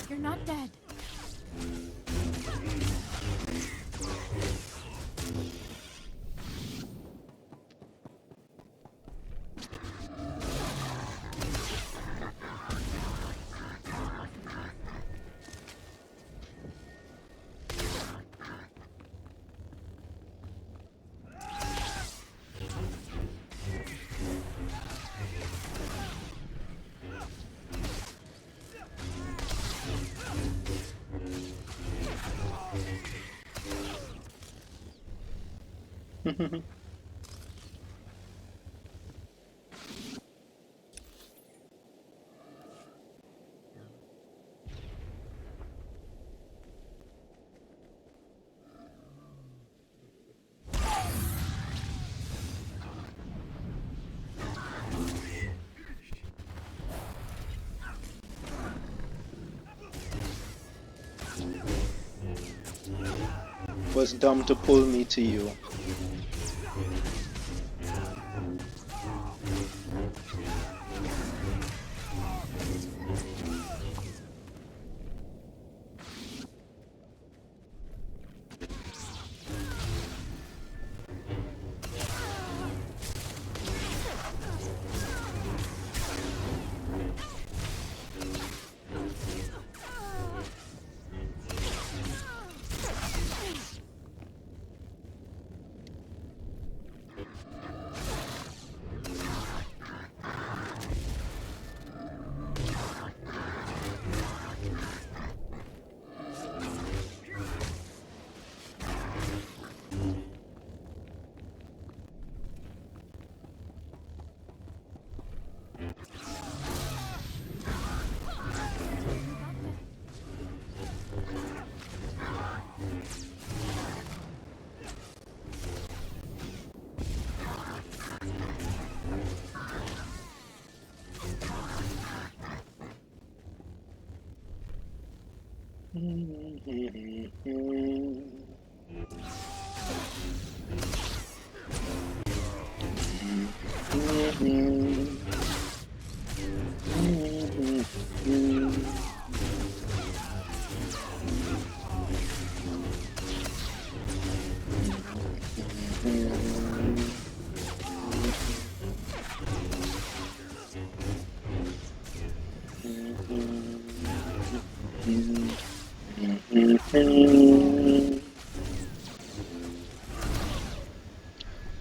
Speaker 2: You're not dead.
Speaker 1: Was dumb to pull me to you.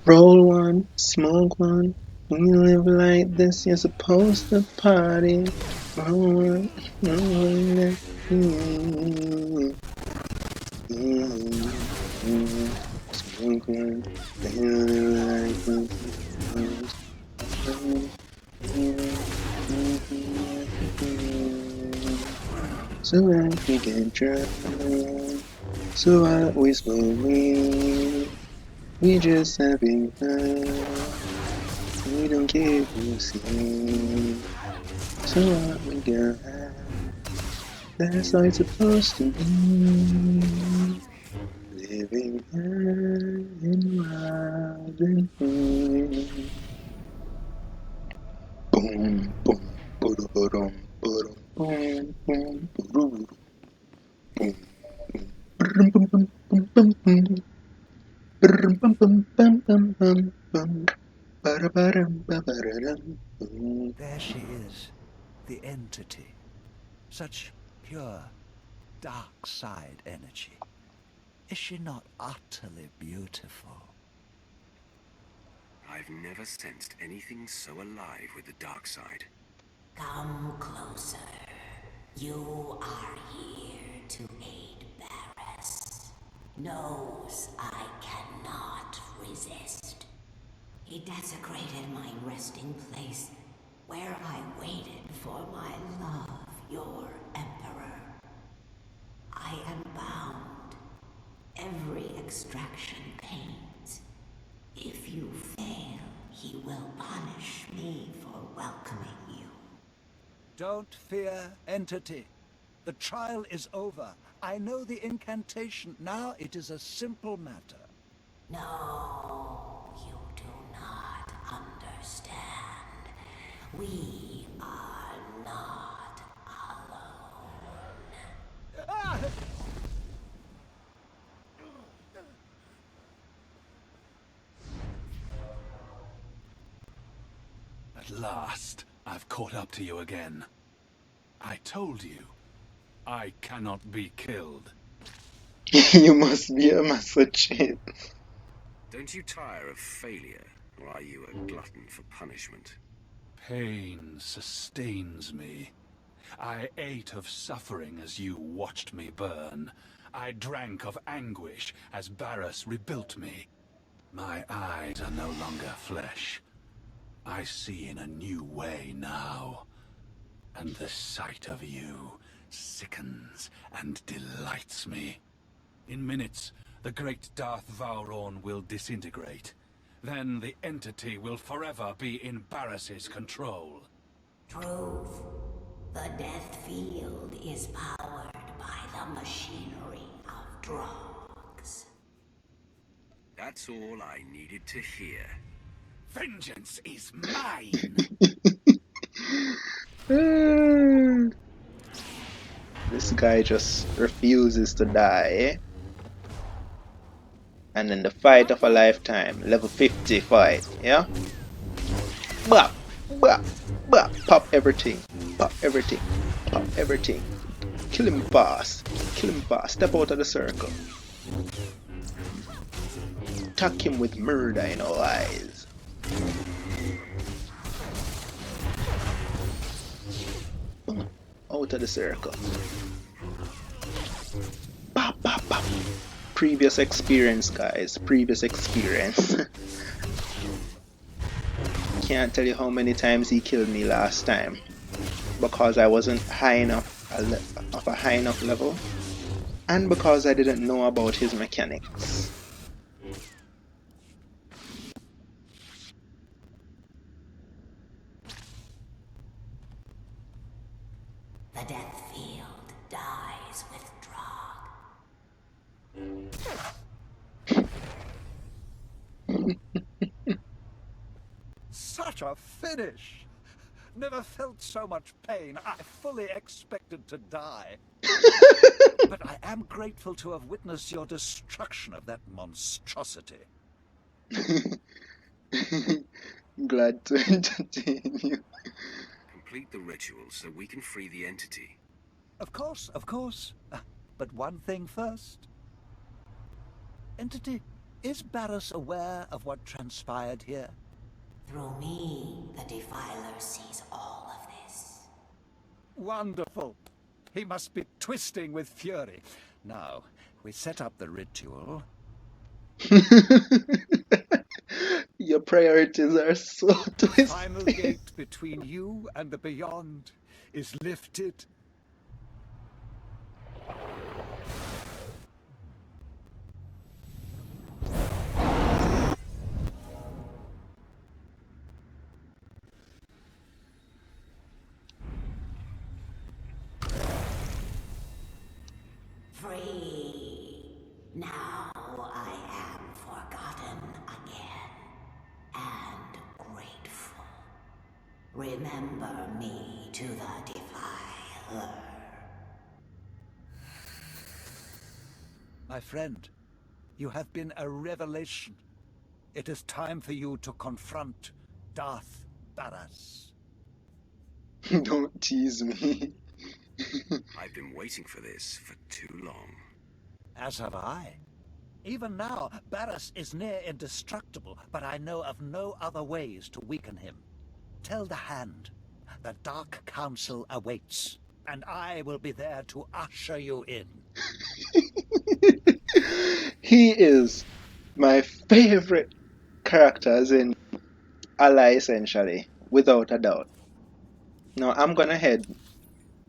Speaker 1: Roll one, smoke one. When you live like this, you're supposed to party. Roll one, roll one, smoke one. When you live like this, you're supposed so that we get drunk. So what we smoke weed. We just having fun. We don't care who sees. So what we got? That's how it's supposed to be. Living high and wild and free. Boom, boom, boom, boom, boom, boom, boom, boom, boom, boom, boom, boom, boom, boom, boom. Bum, bum, bum, bum, bum, bum, bum.
Speaker 9: There she is, the entity. Such pure, dark side energy. Is she not utterly beautiful?
Speaker 4: I've never sensed anything so alive with the dark side.
Speaker 10: Come closer. You are here to aid Barris. Knows I cannot resist. He desecrated my resting place, where I waited for my love, your Emperor. I am bound. Every extraction pains. If you fail, he will punish me for welcoming you.
Speaker 9: Don't fear, entity. The trial is over. I know the incantation. Now it is a simple matter.
Speaker 10: No, you do not understand. We are not alone.
Speaker 9: Ah!
Speaker 11: At last, I've caught up to you again. I told you, I cannot be killed.
Speaker 1: You must be a masochist.
Speaker 4: Don't you tire of failure, or are you a glutton for punishment?
Speaker 11: Pain sustains me. I ate of suffering as you watched me burn. I drank of anguish as Barris rebuilt me. My eyes are no longer flesh. I see in a new way now. And the sight of you sickens and delights me. In minutes, the great Darth Vowrawn will disintegrate. Then the entity will forever be in Barris's control.
Speaker 10: Truth. The death field is powered by the machinery of drugs.
Speaker 4: That's all I needed to hear.
Speaker 11: Vengeance is mine!
Speaker 1: This guy just refuses to die. And then the fight of a lifetime, level 50 fight, yeah? Blah, blah, blah. Pop everything, pop everything, pop everything. Kill him fast, kill him fast. Step out of the circle. Attack him with murder in our eyes. Out of the circle. Bop, bop, bop. Previous experience, guys. Previous experience. Can't tell you how many times he killed me last time. Because I wasn't high enough of a high enough level. And because I didn't know about his mechanics.
Speaker 10: The death field dies with drug.
Speaker 9: Such a finish! Never felt so much pain. I fully expected to die. But I am grateful to have witnessed your destruction of that monstrosity.
Speaker 1: Glad to entertain you.
Speaker 4: Complete the ritual so we can free the entity.
Speaker 9: Of course, of course. But one thing first. Entity, is Barris aware of what transpired here?
Speaker 10: Through me, the Defiler sees all of this.
Speaker 9: Wonderful. He must be twisting with fury. Now, we set up the ritual.
Speaker 1: Your priorities are so
Speaker 9: The final
Speaker 1: twisted.
Speaker 9: gate between you and the beyond is lifted.
Speaker 10: Free. Now I am forgotten again. And grateful. Remember me to the Defiler.
Speaker 9: My friend, you have been a revelation. It is time for you to confront Darth Barris.
Speaker 1: Don't tease me.
Speaker 4: I've been waiting for this for too long.
Speaker 9: As have I. Even now, Barris is near indestructible, but I know of no other ways to weaken him. Tell the Hand, the Dark Council awaits, and I will be there to usher you in.
Speaker 1: He is my favorite characters in ally, essentially, without a doubt. Now I'm gonna head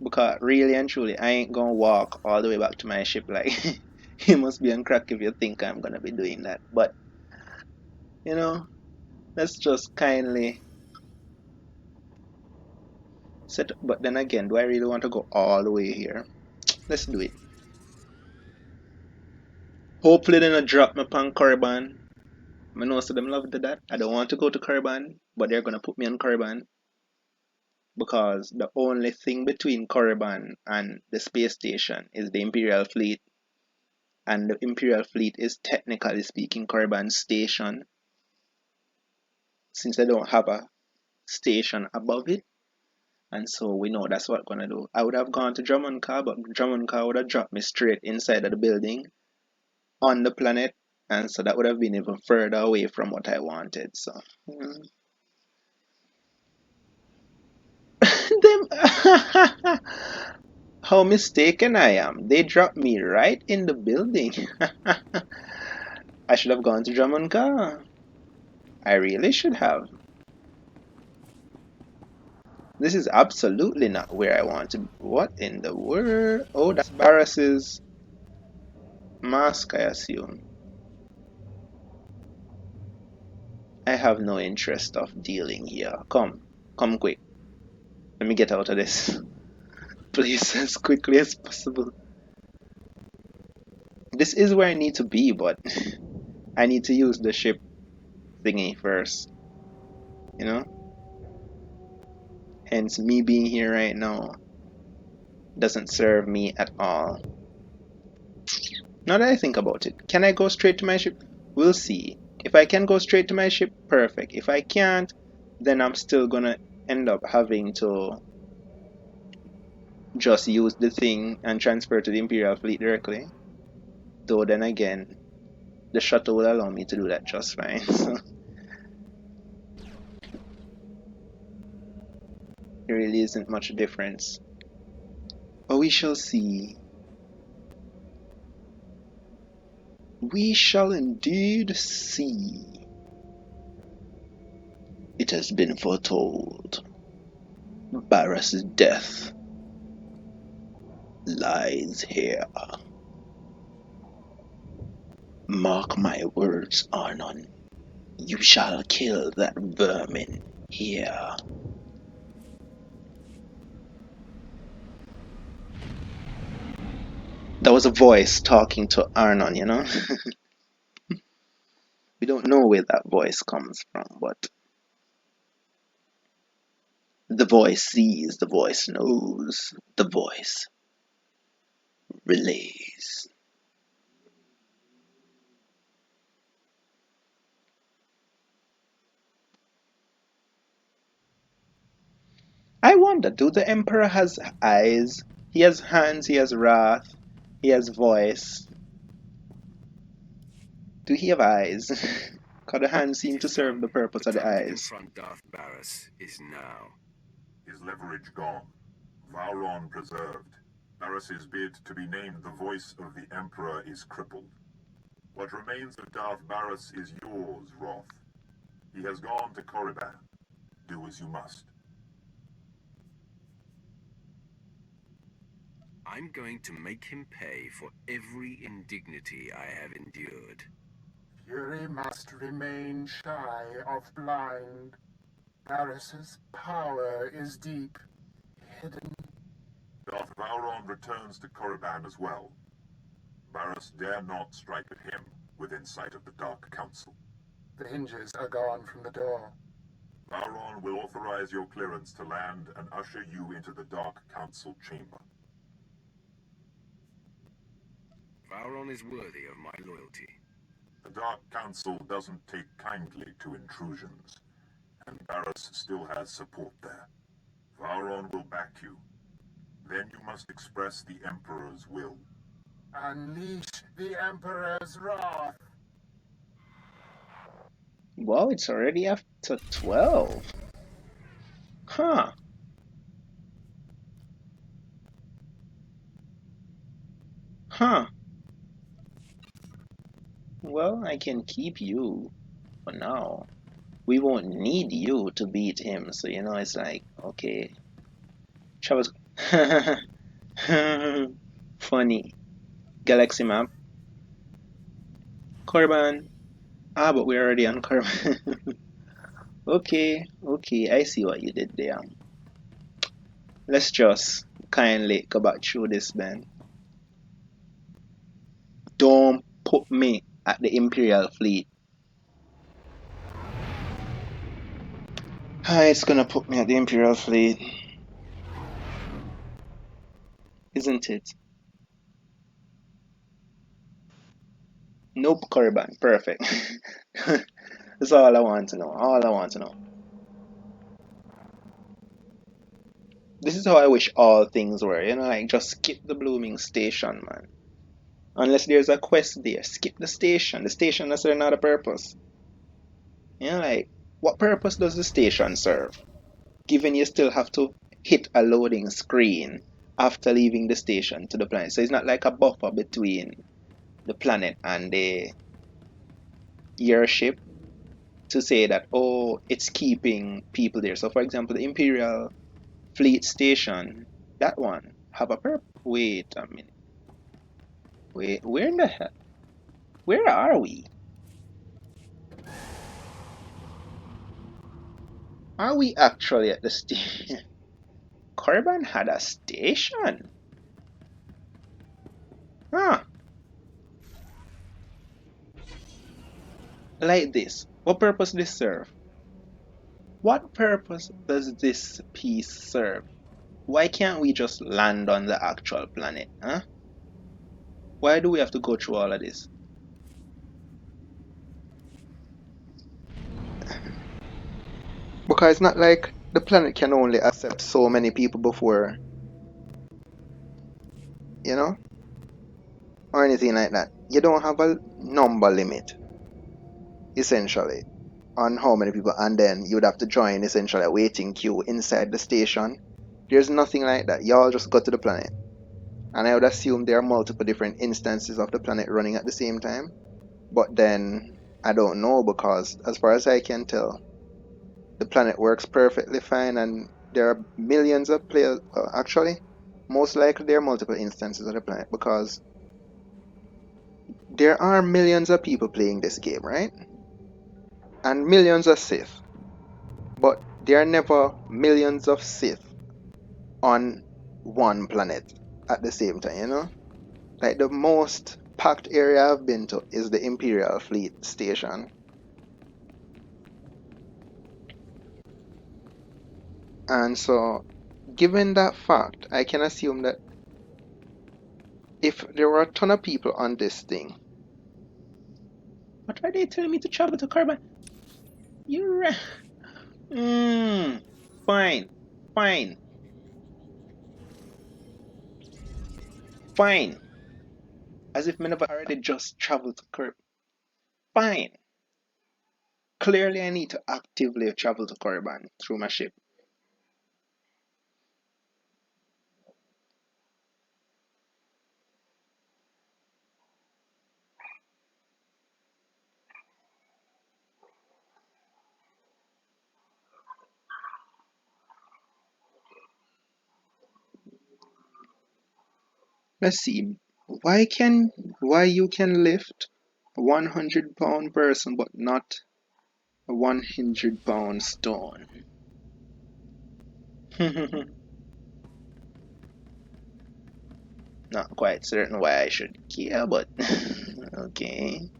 Speaker 1: because really and truly, I ain't gonna walk all the way back to my ship. Like, you must be on crack if you think I'm gonna be doing that. But you know, let's just kindly set. But then again, do I really want to go all the way here? Let's do it. Hopefully, they not drop me upon Korriban. I know some of them love that. I don't want to go to Korriban, but they're gonna put me on Korriban because the only thing between Korriban and the space station is the Imperial fleet, and the Imperial fleet is technically speaking Korriban's station, since they don't have a station above it. And so we know that's what I'm gonna do. I would have gone to Drummond Car, but Drummond Car would have dropped me straight inside of the building on the planet, and so that would have been even further away from what I wanted. So them how mistaken I am. They dropped me right in the building. I should have gone to Drummond Car. I really should have. This is absolutely not where I want to be. What in the world? Oh, that's Barris's mask, I assume. I have no interest of dealing here. Come quick. Let me get out of this. Please, as quickly as possible. This is where I need to be, but I need to use the ship thingy first. You know? Hence, me being here right now doesn't serve me at all. Now that I think about it, can I go straight to my ship? We'll see. If I can go straight to my ship, perfect. If I can't, then I'm still gonna end up having to just use the thing and transfer to the Imperial fleet directly. Though then again, the shuttle will allow me to do that just fine. So there really isn't much difference. But we shall see. We shall indeed see. It has been foretold. Barris's death lies here. Mark my words, Arnon. You shall kill that vermin here. That was a voice talking to Arnon, you know? We don't know where that voice comes from, but the voice sees, the voice knows, the voice relays. I wonder, do the Emperor has eyes? He has hands, he has wrath, he has voice. Do he have eyes? Because the hands seem
Speaker 4: It
Speaker 1: to
Speaker 4: is
Speaker 1: serve
Speaker 4: done.
Speaker 1: the purpose
Speaker 4: The
Speaker 1: of the
Speaker 4: time to
Speaker 1: eyes.
Speaker 4: confront Darth Barris is now.
Speaker 12: His leverage gone. Vauron preserved. Barris's bid to be named the voice of the Emperor is crippled. What remains of Darth Barris is yours, Roth. He has gone to Korriban. Do as you must.
Speaker 4: I'm going to make him pay for every indignity I have endured.
Speaker 13: Fury must remain shy of blind. Barris's power is deep, hidden.
Speaker 12: Darth Vauron returns to Korriban as well. Barris dare not strike at him within sight of the Dark Council.
Speaker 13: The hinges are gone from the door.
Speaker 12: Vauron will authorize your clearance to land and usher you into the Dark Council chamber.
Speaker 4: Vauron is worthy of my loyalty.
Speaker 12: The Dark Council doesn't take kindly to intrusions, and Barris still has support there. Vauron will back you. Then you must express the Emperor's will.
Speaker 13: Unleash the Emperor's wrath.
Speaker 1: Wow, it's already after 12. Huh. Huh. Well, I can keep you for now. We won't need you to beat him, so you know, it's like, okay. Travis. Funny. Galaxy map. Korriban. Ah, but we're already on Korriban. Okay, I see what you did there. Let's just kindly go back through this, man. Don't put me at the Imperial fleet. It's gonna put me at the Imperial fleet. Isn't it? Nope, Korriban. Perfect. That's all I want to know. All I want to know. This is how I wish all things were. You know, like just skip the blooming station, man. Unless there's a quest there, skip the station. The station has another purpose. You know, like, what purpose does the station serve? Given you still have to hit a loading screen after leaving the station to the planet. So it's not like a buffer between the planet and your ship to say that, oh, it's keeping people there. So for example, the Imperial Fleet Station, that one, have a purpose. Wait a minute. Wait, where in the hell? Where are we? Are we actually at the station? Korriban had a station? Huh. Like this. What purpose does this serve? What purpose does this piece serve? Why can't we just land on the actual planet, huh? Why do we have to go through all of this? Because it's not like the planet can only accept so many people before, you know? Or anything like that. You don't have a number limit, essentially, on how many people, and then you would have to join essentially a waiting queue inside the station. There's nothing like that. You all just go to the planet. And I would assume there are multiple different instances of the planet running at the same time. But then, I don't know, because as far as I can tell, the planet works perfectly fine and there are millions of players. Actually, most likely there are multiple instances of the planet, because there are millions of people playing this game, right? And millions of Sith. But there are never millions of Sith on one planet at the same time, you know? Like, the most packed area I've been to is the Imperial Fleet Station. And so, given that fact, I can assume that if there were a ton of people on this thing, what are they telling me to travel to Korriban? You're right. Fine. Fine. As if me never already just traveled to Korriban. Fine. Clearly I need to actively travel to Korriban through my ship. Let's see. Why you can lift a 100-pound person but not a 100-pound stone? Not quite certain why I should care, but okay.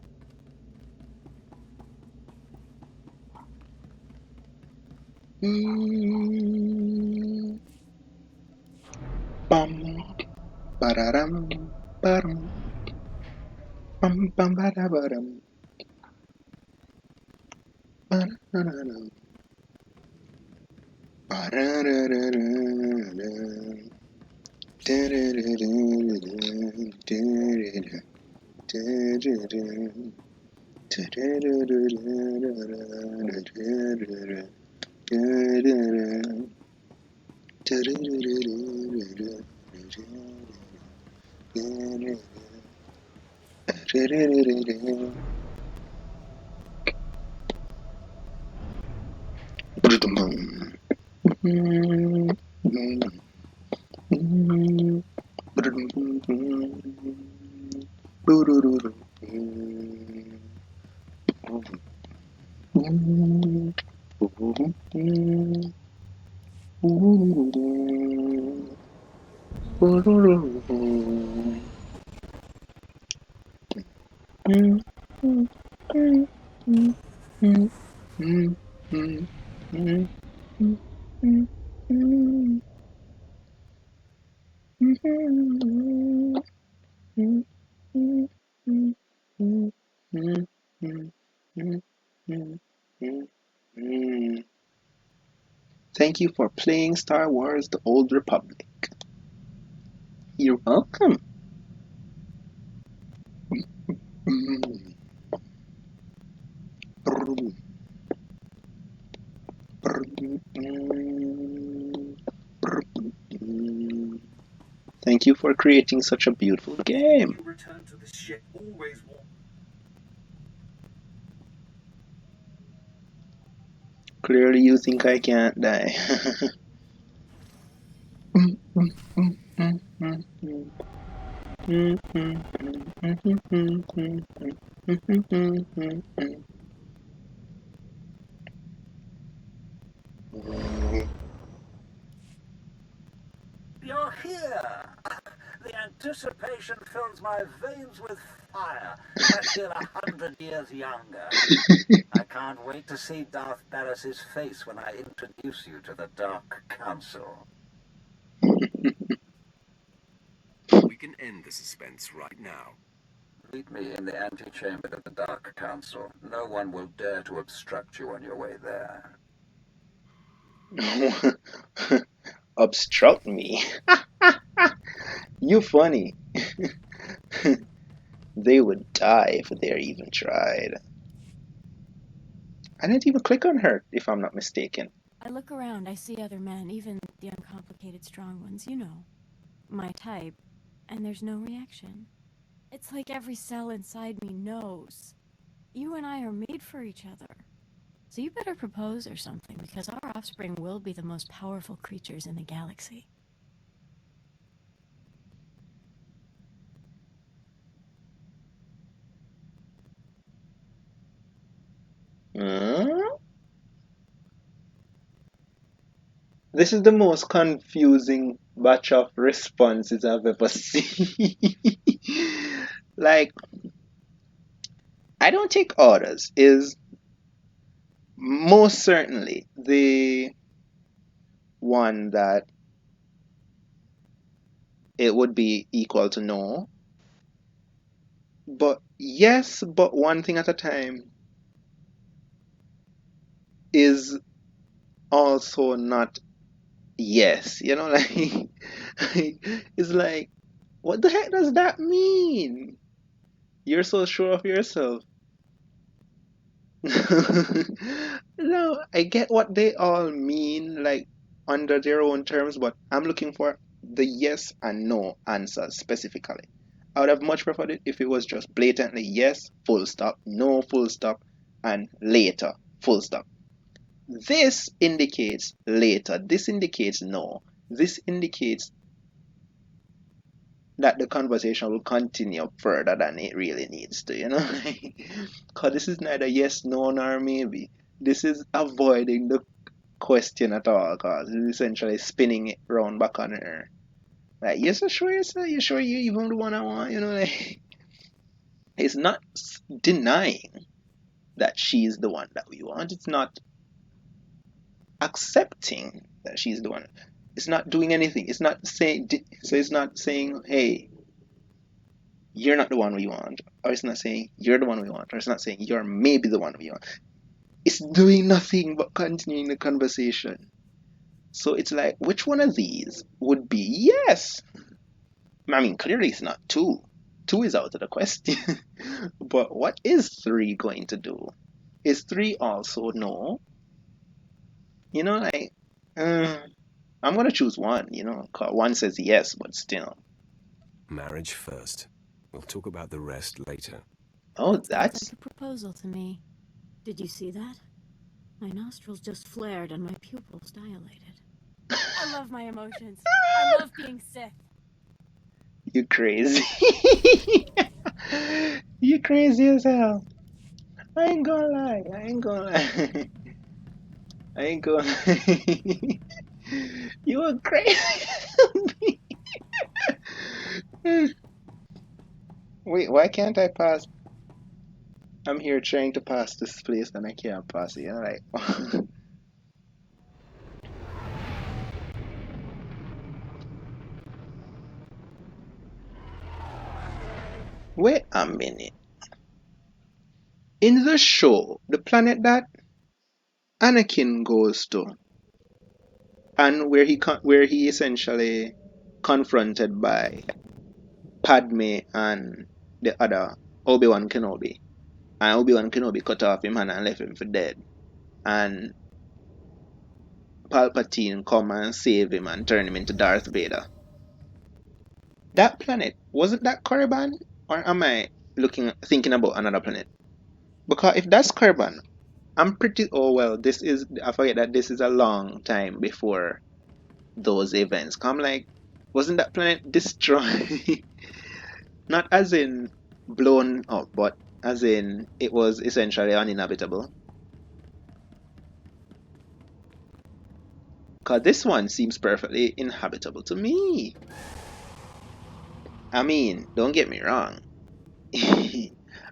Speaker 1: Bum, bararam, baram, bum, bum, barabaram, barararam, bararararara, dararararara, darara, darara. Thank you for playing Star Wars The Old Republic. You're welcome. Thank you for creating such a beautiful game.
Speaker 6: Return to the ship. Always warm.
Speaker 1: Clearly you think I can't die.
Speaker 6: You're here! The anticipation fills my veins with fire. I feel 100 years younger. I can't wait to see Darth Barris's face when I introduce you to the Dark Council.
Speaker 4: We can end the suspense right now.
Speaker 6: Meet me in the antechamber of the Dark Council. No one will dare to obstruct you on your way there.
Speaker 1: Obstruct me? You funny. They would die if they even tried. I didn't even click on her, if I'm not mistaken.
Speaker 2: I look around, I see other men, even the uncomplicated strong ones, you know. My type. And there's no reaction. It's like every cell inside me knows. You and I are made for each other. So you better propose or something, because our offspring will be the most powerful creatures in the galaxy.
Speaker 1: This is the most confusing batch of responses I've ever seen. Like, I don't take orders is most certainly the one that it would be equal to no. But yes, but one thing at a time is also not yes. You know, like, it's like, What the heck does that mean? You're so sure of yourself. No, I get what they all mean, like under their own terms, but I'm looking for the yes and no answers specifically. I would have much preferred it if it was just blatantly yes, full stop, no, full stop, and later, full stop. This indicates later, this indicates no, this indicates that the conversation will continue further than it really needs to, you know? Because this is neither yes, no, nor maybe. This is avoiding the question at all, because it's essentially spinning it round back on her. Like, you're so sure, you sure you even the one I want, you know? Like, it's not denying that she's the one that we want. It's not accepting that she's the one. It's not doing anything. It's not saying, so it's not saying, hey, you're not the one we want, or it's not saying you're the one we want, or it's not saying you're maybe the one we want. It's doing nothing but continuing the conversation. So it's like, which one of these would be yes? I mean, clearly it's not two. Two is out of the question. But what is three going to do? Is three also no? You know, like, I'm going to choose one, you know, 'cause one says yes, but still.
Speaker 4: Marriage first. We'll talk about the rest later.
Speaker 1: Oh,
Speaker 14: that's like a proposal to me. Did you see that? My nostrils just flared and my pupils dilated.
Speaker 2: I love my emotions. I love being Sith.
Speaker 1: You crazy. You crazy as hell. I ain't gonna lie. I ain't gonna lie. I ain't gonna lie. You are crazy. Wait, why can't I pass? I'm here trying to pass this place and I can't pass it. You know, like. Wait a minute. In the show, the planet that Anakin goes to, and where he essentially confronted by Padme and the other Obi-Wan Kenobi, and Obi-Wan Kenobi cut off him hand and left him for dead, and Palpatine come and save him and turn him into Darth Vader. That planet, wasn't that Korriban? Or am I thinking about another planet? Because if that's Korriban, I'm pretty, oh well, I forget that this is a long time before those events. I'm like, wasn't that planet destroyed? Not as in blown up, but as in it was essentially uninhabitable. Because this one seems perfectly inhabitable to me. I mean, don't get me wrong.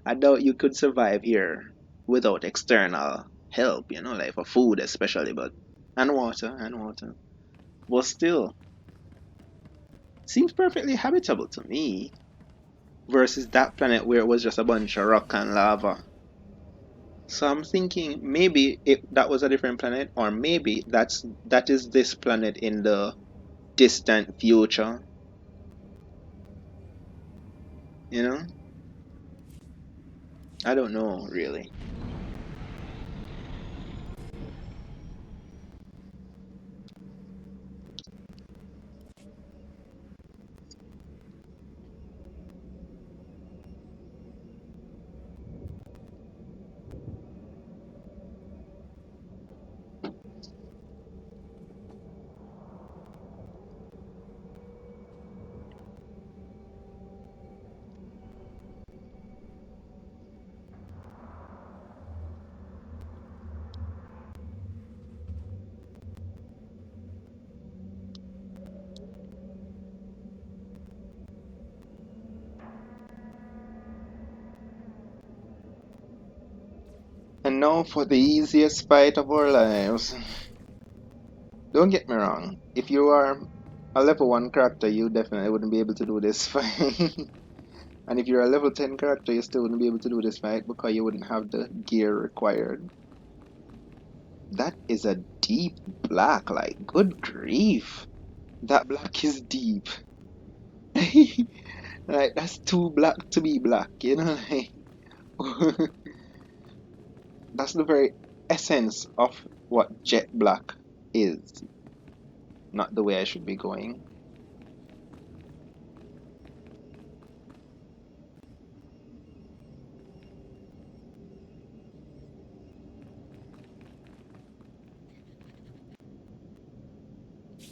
Speaker 1: I doubt you could survive here without external help, you know, like for food especially, and water. But still, seems perfectly habitable to me. Versus that planet where it was just a bunch of rock and lava. So I'm thinking maybe that was a different planet, or maybe that is this planet in the distant future. You know? I don't know really. And now for the easiest fight of our lives. Don't get me wrong, if you are a level 1 character, you definitely wouldn't be able to do this fight. And if you're a level 10 character, you still wouldn't be able to do this fight because you wouldn't have the gear required. That is a deep black, like, good grief. That black is deep. Like, that's too black to be black, you know? Like, that's the very essence of what jet black is, not the way I should be going.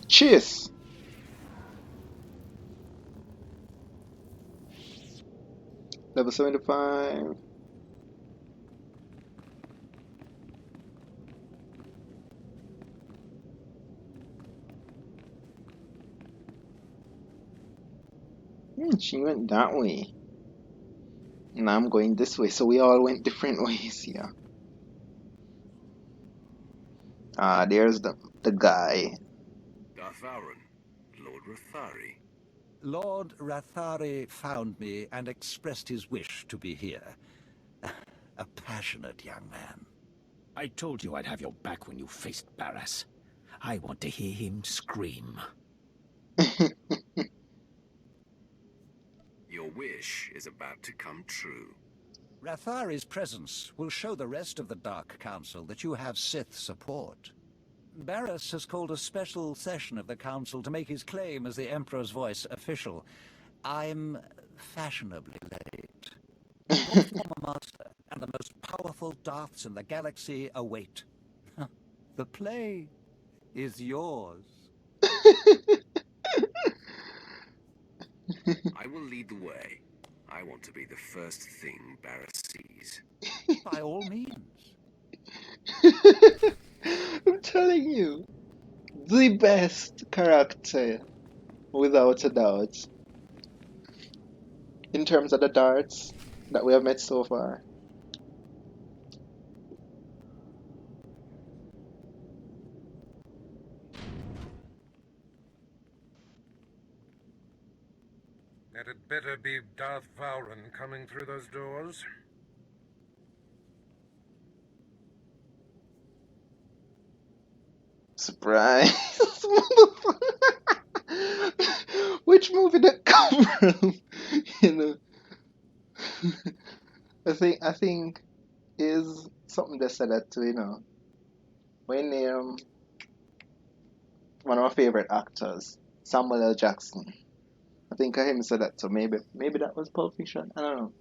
Speaker 1: Cheers! Level 75. She went that way. And I'm going this way, so we all went different ways here. Ah, there's the guy.
Speaker 4: Darth Vowron, Lord Rathari.
Speaker 9: Lord Rathari found me and expressed his wish to be here. A passionate young man.
Speaker 5: I told you I'd have your back when you faced Barras. I want to hear him scream.
Speaker 4: Your wish is about to come true.
Speaker 9: Rathari's presence will show the rest of the Dark Council that you have Sith support. Barras has called a special session of the Council to make his claim as the Emperor's voice official. I'm fashionably late. Your former master and the most powerful Darths in the galaxy await. The play is yours.
Speaker 4: I will lead the way. I want to be the first thing Barras sees.
Speaker 9: By all means.
Speaker 1: I'm telling you, the best character, without a doubt, in terms of the darts that we have met so far.
Speaker 13: That had better be Darth Vowron coming through those doors.
Speaker 1: Surprise! Which movie that come from? You know, I think is something they said that to, you know, when one of my favorite actors, Samuel L. Jackson. I think I him said that, so maybe that was Pulp Fiction. I don't know.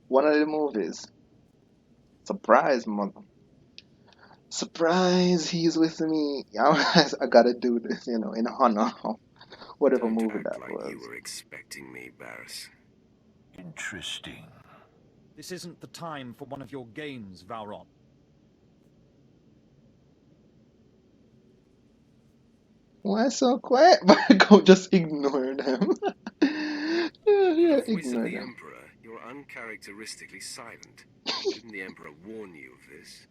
Speaker 1: One of the movies. Surprise, mother. Surprise, he's with me. I gotta do this, you know, in honor of whatever
Speaker 4: Don't
Speaker 1: movie
Speaker 4: act
Speaker 1: that
Speaker 4: like
Speaker 1: was.
Speaker 4: you were expecting me, Barras.
Speaker 15: Interesting.
Speaker 16: This isn't the time for one of your games, Vowron.
Speaker 1: Why so quiet, Marco? Just ignore them. Yeah,
Speaker 4: For the voice of
Speaker 1: ignore
Speaker 4: the
Speaker 1: them.
Speaker 4: Emperor, you're uncharacteristically silent. Didn't the Emperor warn you of this?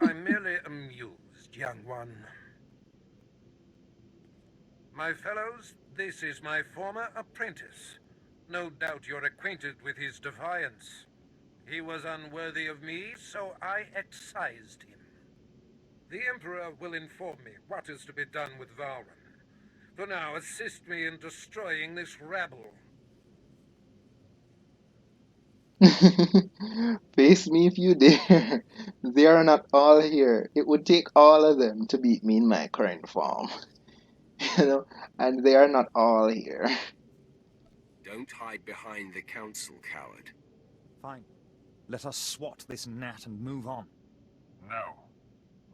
Speaker 13: I'm merely amused, young one. My fellows, this is my former apprentice. No doubt you're acquainted with his defiance. He was unworthy of me, so I excised him. The Emperor will inform me what is to be done with Vowron. For now, assist me in destroying this rabble.
Speaker 1: Face me if you dare. They are not all here. It would take all of them to beat me in my current form. You know, and they are not all here.
Speaker 4: Don't hide behind the council, coward.
Speaker 16: Fine. Let us swat this gnat and move on.
Speaker 15: No.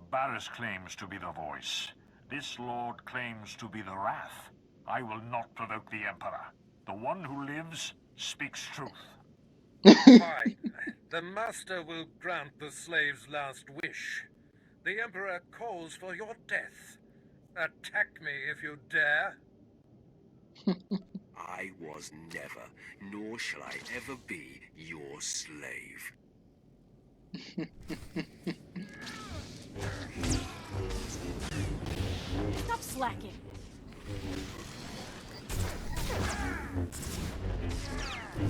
Speaker 15: Barras claims to be the voice. This lord claims to be the wrath. I will not provoke the Emperor. The one who lives speaks truth.
Speaker 13: Fine. The Master will grant the slave's last wish. The Emperor calls for your death. Attack me if you dare.
Speaker 4: I was never, nor shall I ever be, your slave.
Speaker 2: Stop slacking.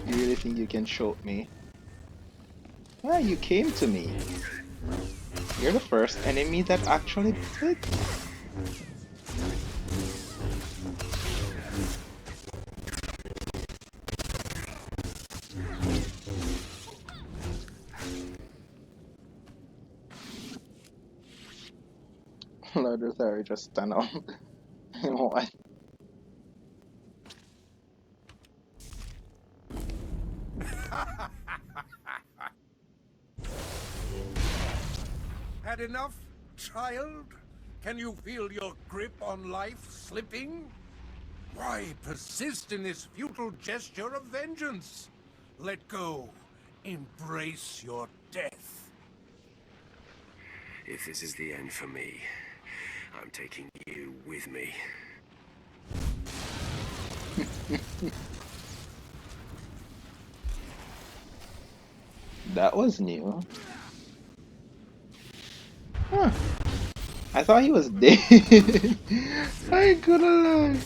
Speaker 1: You really think you can shoot me? Ah, you came to me. You're the first enemy that actually did. Lord Rosario just stand up. What?
Speaker 13: Had enough, child? Can you feel your grip on life slipping? Why persist in this futile gesture of vengeance? Let go. Embrace your death.
Speaker 4: If this is the end for me, I'm taking you with me.
Speaker 1: That was new. Huh. I thought he was dead. I ain't gonna lie.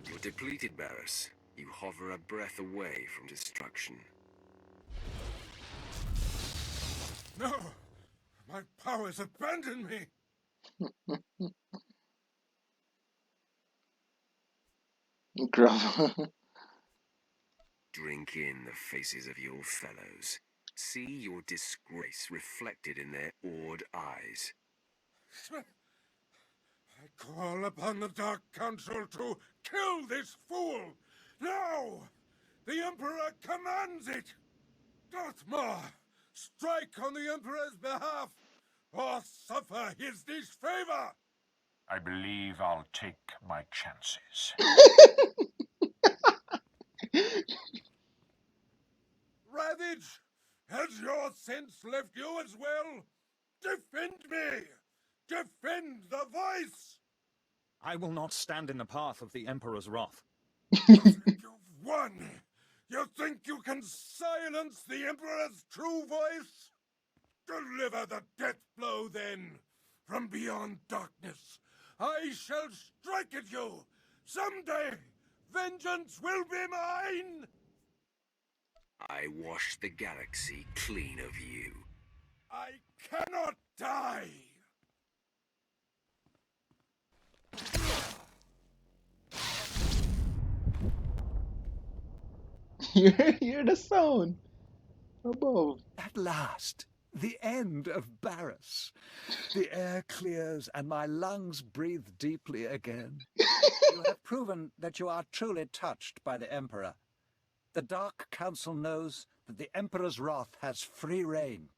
Speaker 4: You're depleted, Barris. You hover a breath away from destruction.
Speaker 13: No! My powers abandon me!
Speaker 1: Gruff.
Speaker 4: Drink in the faces of your fellows. See your disgrace reflected in their awed eyes.
Speaker 13: I call upon the Dark Council to kill this fool! Now! The Emperor commands it! Darth Maul, strike on the Emperor's behalf, or suffer his disfavor!
Speaker 15: I believe I'll take my chances.
Speaker 13: Ravage, has your sense left you as well? Defend me! Defend the voice!
Speaker 16: I will not stand in the path of the Emperor's wrath.
Speaker 13: You've won! You think you can silence the Emperor's true voice? Deliver the death blow, then! From beyond darkness, I shall strike at you! Someday, vengeance will be mine!
Speaker 4: I wash the galaxy clean of you.
Speaker 13: I cannot die!
Speaker 1: You hear the sound above.
Speaker 9: At last, the end of Barris. The air clears and my lungs breathe deeply again. You have proven that you are truly touched by the Emperor. The Dark Council knows that the Emperor's wrath has free reign.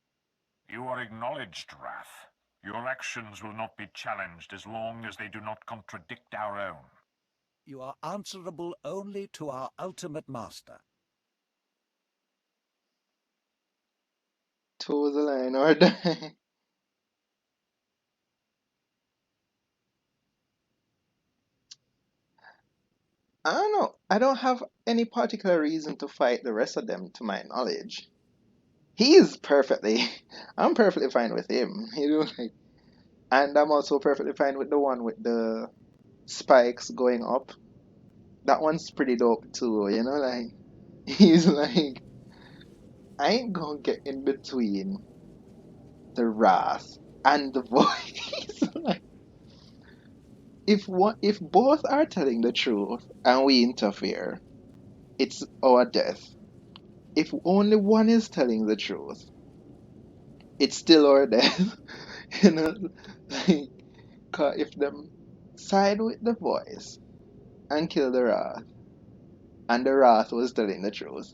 Speaker 15: You are acknowledged, Wrath. Your actions will not be challenged as long as they do not contradict our own.
Speaker 9: You are answerable only to our ultimate master.
Speaker 1: Toe the line or die. I don't know. I don't have any particular reason to fight the rest of them, to my knowledge. He's perfectly. I'm perfectly fine with him. You know, like, and I'm also perfectly fine with the one with the spikes going up. That one's pretty dope too. You know, like he's like, I ain't gonna get in between the wrath and the voice. Like, if both are telling the truth and we interfere, it's our death. If only one is telling the truth, it's still our death. You know, like, 'cause if them side with the voice and kill the wrath, and the wrath was telling the truth,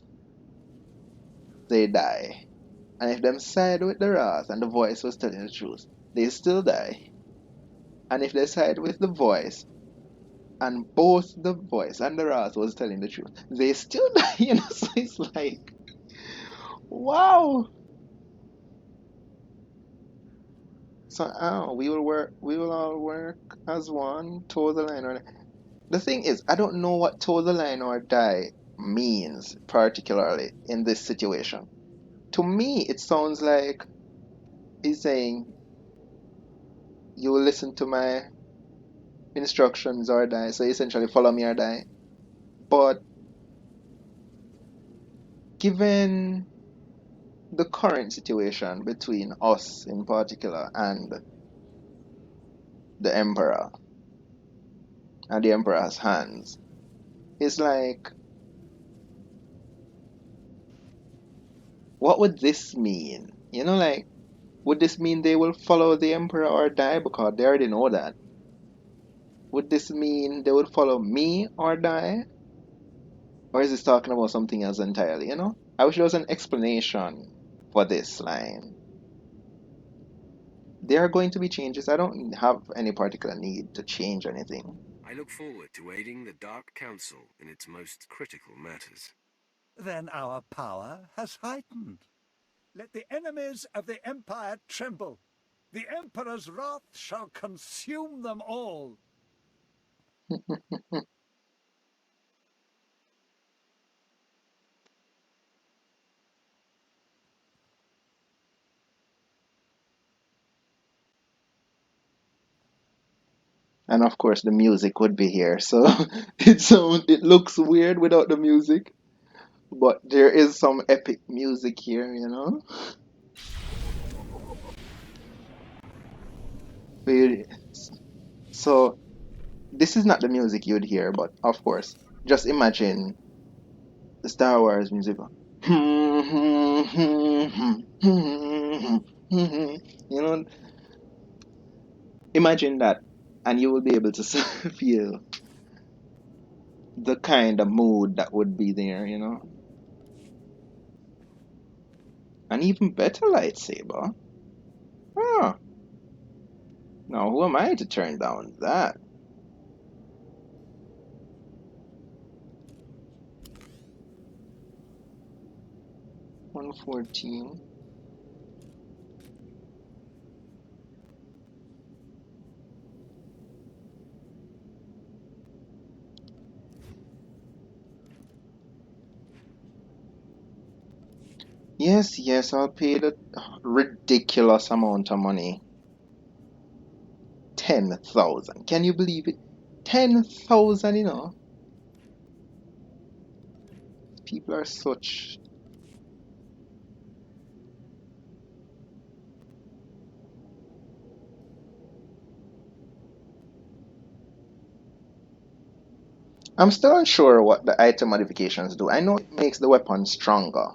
Speaker 1: they die. And if them side with the wrath and the voice was telling the truth, they still die. And if they side with the voice and both the voice and the wrath was telling the truth, they still die. You know, so it's like, wow. So we will all work as one, toe the line or die. The thing is, I don't know what toe the line or die means particularly in this situation. To me, it sounds like He's saying, you will listen to my instructions or die. So essentially, follow me or die. But given the current situation between us in particular and the Emperor and the Emperor's hands, it's like, what would this mean? You know, like, would this mean they will follow the Emperor or die? Because they already know that. Would this mean they would follow me or die? Or is this talking about something else entirely, you know? I wish there was an explanation for this line. There are going to be changes. I don't have any particular need to change anything.
Speaker 4: I look forward to aiding the Dark Council in its most critical matters.
Speaker 9: Then our power has heightened. Let the enemies of the Empire tremble. The Emperor's wrath shall consume them all.
Speaker 1: And of course, the music would be here. So it looks weird without the music, but there is some epic music here, you know? So this is not the music you'd hear, but of course, just imagine the Star Wars music. You know, imagine that, and you will be able to feel the kind of mood that would be there, you know? An even better lightsaber. Ah, now who am I to turn down that? $114. Yes, I'll pay the ridiculous amount of money. 10,000. Can you believe it? 10,000, you know? People are such. I'm still unsure what the item modifications do. I know it makes the weapon stronger,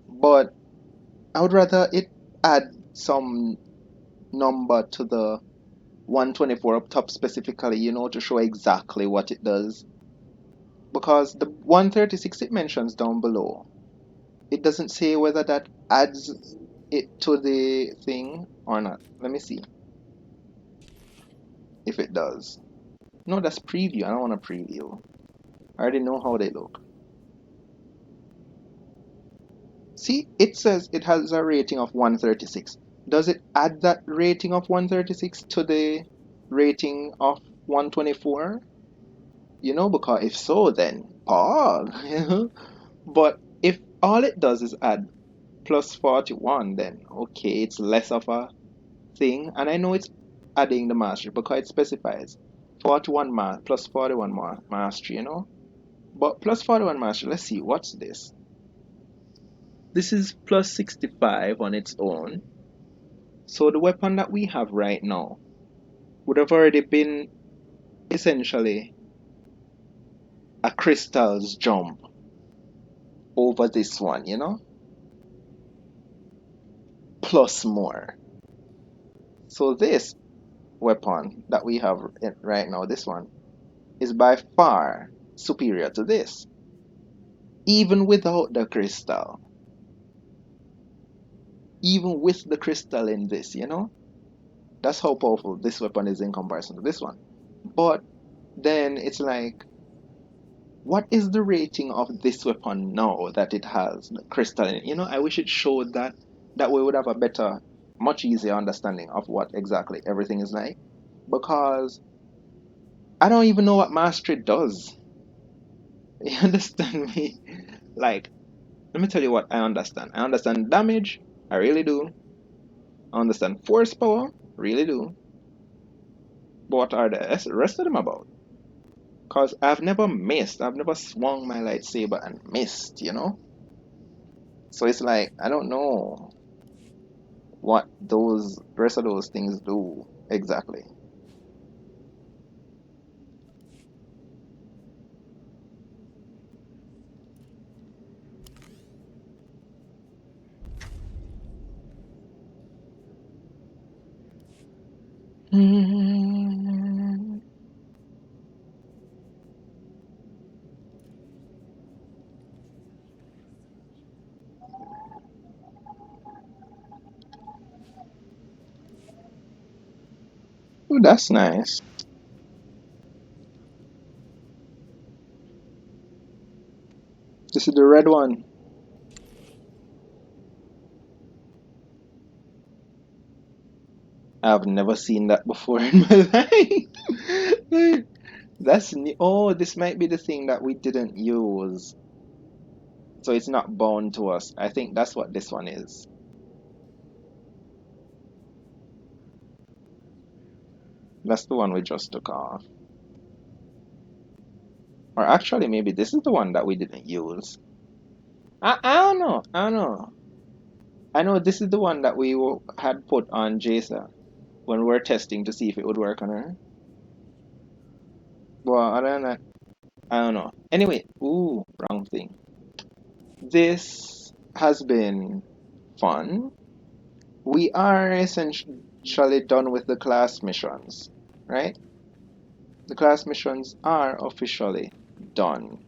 Speaker 1: but I would rather it add some number to the 124 up top specifically, you know, to show exactly what it does. Because the 136 it mentions down below, it doesn't say whether that adds it to the thing or not. Let me see if it does. No, that's preview. I don't want to preview. I already know how they look. See, it says it has a rating of 136. Does it add that rating of 136 to the rating of 124? You know, because if so, then Paul, you know? But if all it does is add plus 41, then okay, it's less of a thing. And I know it's adding the mastery because it specifies 41 plus 41 mastery, you know? But plus 41 mastery, let's see, what's this? This is plus 65 on its own. So the weapon that we have right now would have already been essentially a crystal's jump over this one, you know? Plus more. So this weapon that we have right now, this one, is by far superior to this. Even without the crystal. Even with the crystal in this, you know? That's how powerful this weapon is in comparison to this one. But then it's like, what is the rating of this weapon now that it has the crystal in it? You know, I wish it showed that. That way we would have a better, much easier understanding of what exactly everything is like. Because I don't even know what mastery does. You understand me? Like, let me tell you what I understand. I understand damage. I really do. I understand force power, really do. But what are the rest of them about? Because I've never missed. I've never swung my lightsaber and missed, you know? So it's like, I don't know what those rest of those things do exactly. Oh, that's nice. This is the red one. I've never seen that before in my life. That's new. Oh, this might be the thing that we didn't use. So it's not bound to us. I think that's what this one is. That's the one we just took off. Or actually, maybe this is the one that we didn't use. I don't know. I don't know. I know this is the one that we had put on Jason when we were testing to see if it would work on her. Well, other than that, I don't know. Anyway, ooh, wrong thing. This has been fun. We are essentially done with the class missions, right? The class missions are officially done.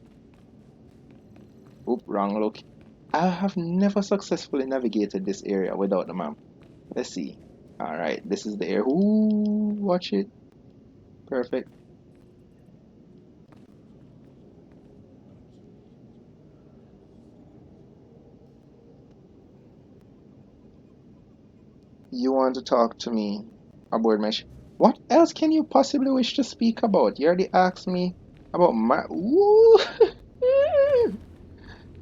Speaker 1: Oop, wrong look. I have never successfully navigated this area without the map. Let's see. Alright, this is the area. Ooh, watch it. Perfect. You want to talk to me aboard my ship? What else can you possibly wish to speak about? You already asked me about my. Ooh!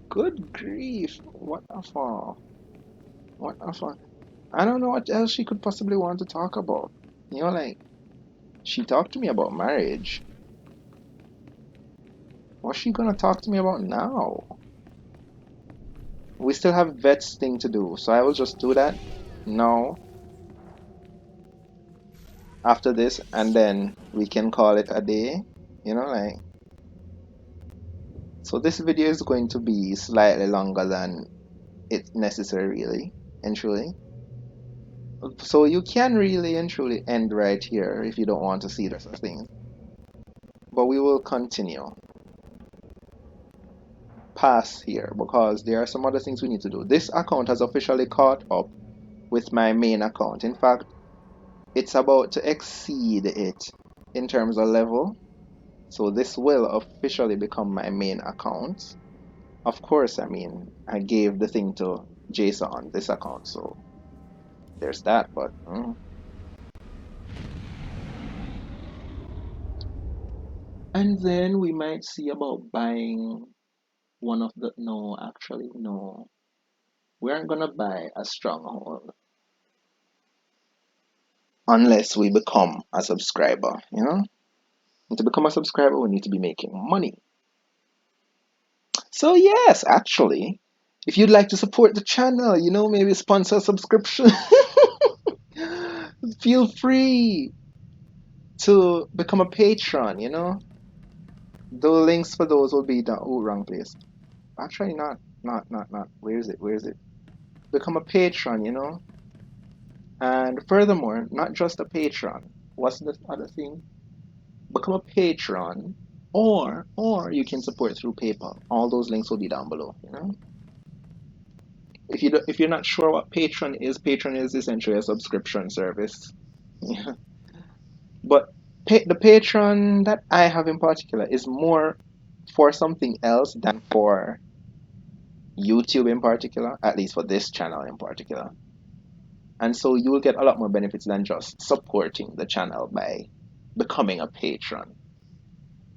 Speaker 1: Good grief. What a fall. What a fall. I don't know what else she could possibly want to talk about. You know, like, she talked to me about marriage. What's she gonna talk to me about now? We still have Vet's thing to do, so I will just do that now after this, and then we can call it a day. You know, like, so this video is going to be slightly longer than it's necessary, really and truly. So you can really and truly end right here if you don't want to see the rest of things. But we will continue past here because there are some other things we need to do. This account has officially caught up with my main account. In fact, it's about to exceed it in terms of level. So this will officially become my main account. Of course, I mean, I gave the thing to Jason on this account, so there's that, but and then we might see about buying one of the, no, actually, no. We aren't gonna buy a stronghold unless we become a subscriber, you know? And to become a subscriber, we need to be making money. So yes, actually, if you'd like to support the channel, you know, maybe sponsor a subscription, feel free to become a patron, you know? The links for those will be down. Oh, wrong place. Actually, not. Where is it? Where is it? Become a patron, you know? And furthermore, not just a patron. What's the other thing? Become a patron, or you can support through PayPal. All those links will be down below, you know? If you're not sure what Patreon is essentially a subscription service. Yeah. But the Patreon that I have in particular is more for something else than for YouTube in particular, at least for this channel in particular. And so you will get a lot more benefits than just supporting the channel by becoming a patron.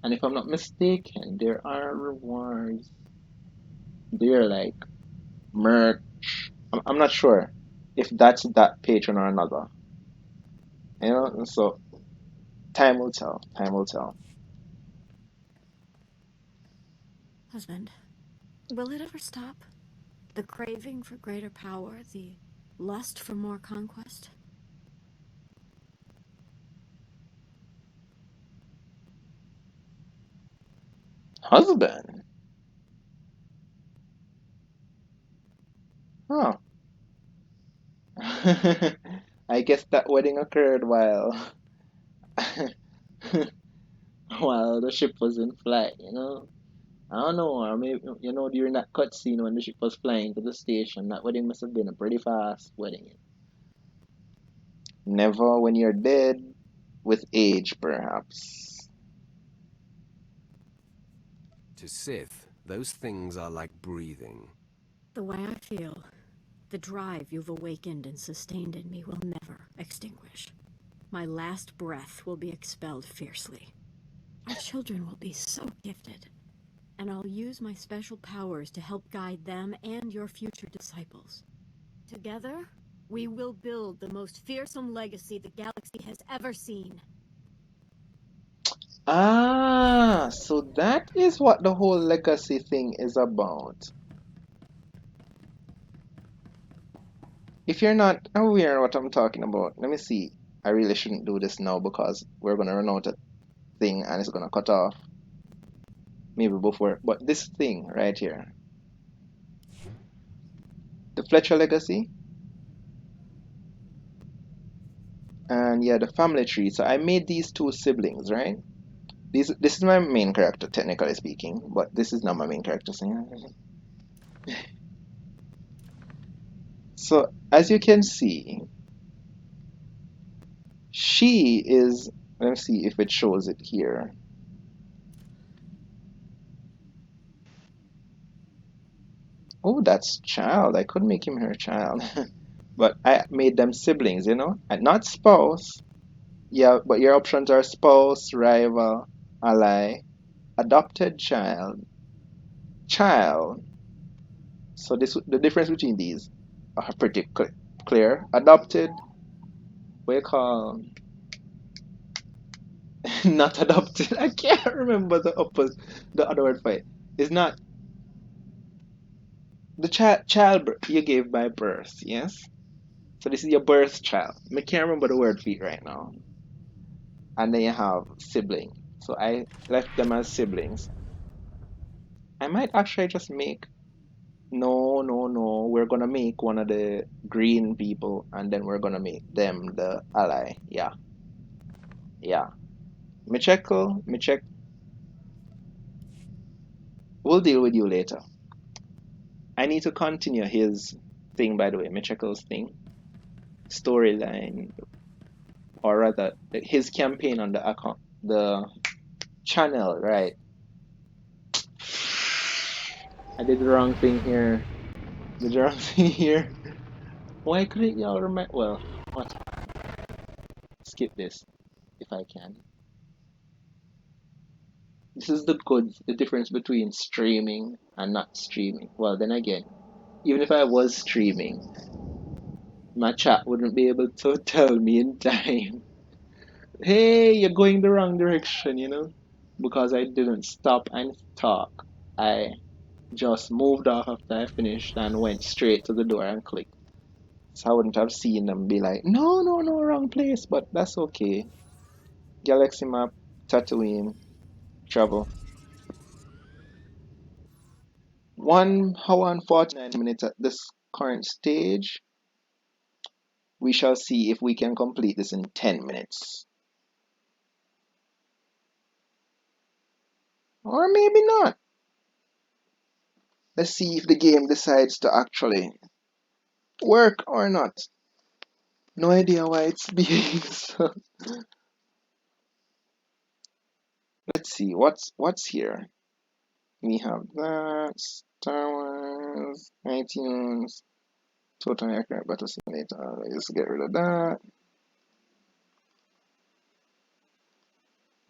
Speaker 1: And if I'm not mistaken, there are rewards. They're like merch. I'm not sure if that's that patron or another. You know, so time will tell. Time will tell.
Speaker 14: Husband, will it ever stop? The craving for greater power, the lust for more conquest?
Speaker 1: Husband? Huh. I guess that wedding occurred while while the ship was in flight, you know? I don't know, or maybe, you know, during that cutscene when the ship was flying to the station, that wedding must have been a pretty fast wedding. Never when you're dead, with age, perhaps.
Speaker 4: To Sith, those things are like breathing.
Speaker 14: The way I feel, the drive you've awakened and sustained in me will never extinguish. My last breath will be expelled fiercely. Our children will be so gifted, and I'll use my special powers to help guide them and your future disciples. Together, we will build the most fearsome legacy the galaxy has ever seen.
Speaker 1: Ah, so that is what the whole legacy thing is about. If you're not aware of what I'm talking about, let me see. I really shouldn't do this now because we're gonna run out of thing and it's gonna cut off. Maybe before, but this thing right here, the Fletcher legacy, and yeah, the family tree. So I made these two siblings, right? This is my main character, technically speaking, but this is not my main character. So as you can see, she is. Let me see if it shows it here. Oh, that's child. I could make him her child, but I made them siblings, you know, and not spouse. Yeah, but your options are spouse, rival, ally, adopted child, child. So the difference between these are pretty clear. Adopted, we call not adopted. I can't remember the other word for it. It's not the child you gave by birth. Yes. So this is your birth child. I can't remember the word for it right now. And then you have sibling. So I left them as siblings. I might actually just make no, no, no. We're gonna make one of the green people, and then we're gonna make them the ally. Yeah, yeah. Me check. We'll deal with you later. I need to continue his thing, by the way. Michael's thing, storyline, or rather, his campaign on the account, the channel. Right. I did the wrong thing here. Did the wrong thing here. Why couldn't y'all remember? Well, what? Skip this if I can. This is the difference between streaming and not streaming. Well, then again, even if I was streaming, my chat wouldn't be able to tell me in time, hey, you're going the wrong direction, you know? Because I didn't stop and talk. I just moved off after I finished and went straight to the door and clicked. So I wouldn't have seen them be like, no, no, no, wrong place, but that's okay. Galaxy map, Tatooine, travel. 1 hour and 49 minutes at this current stage. We shall see if we can complete this in 10 minutes. Or maybe not. Let's see if the game decides to actually work or not. No idea why it's being so. Let's see what's here. We have that Star Wars, iTunes, Total Aircraft Battle Simulator. Let's get rid of that.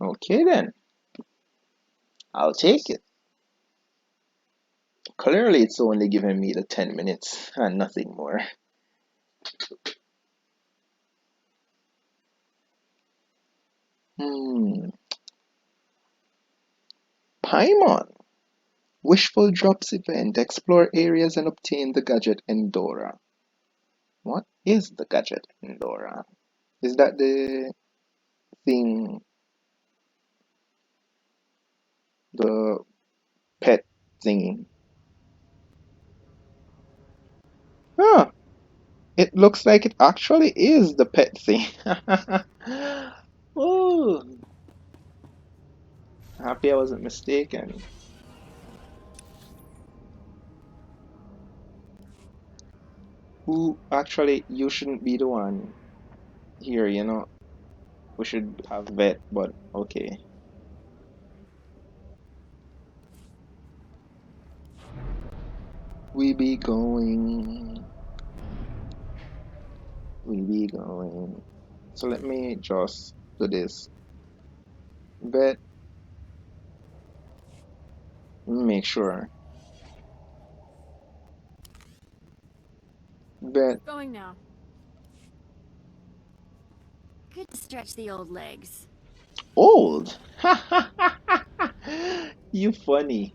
Speaker 1: Okay then. I'll take it. Clearly it's only giving me the 10 minutes and nothing more. Paimon. Wishful Drops event. Explore areas and obtain the gadget Endora. What is the gadget Endora? Is that the thing, the pet thingy? Huh. It looks like it actually is the pet thing. Oh, happy I wasn't mistaken. Who actually, you shouldn't be the one here, you know. We should have vet, but okay. We be going. We be going. So let me just do this. Vet, make sure. Vet.
Speaker 14: Going now. Good to stretch the old legs.
Speaker 1: Old. You funny.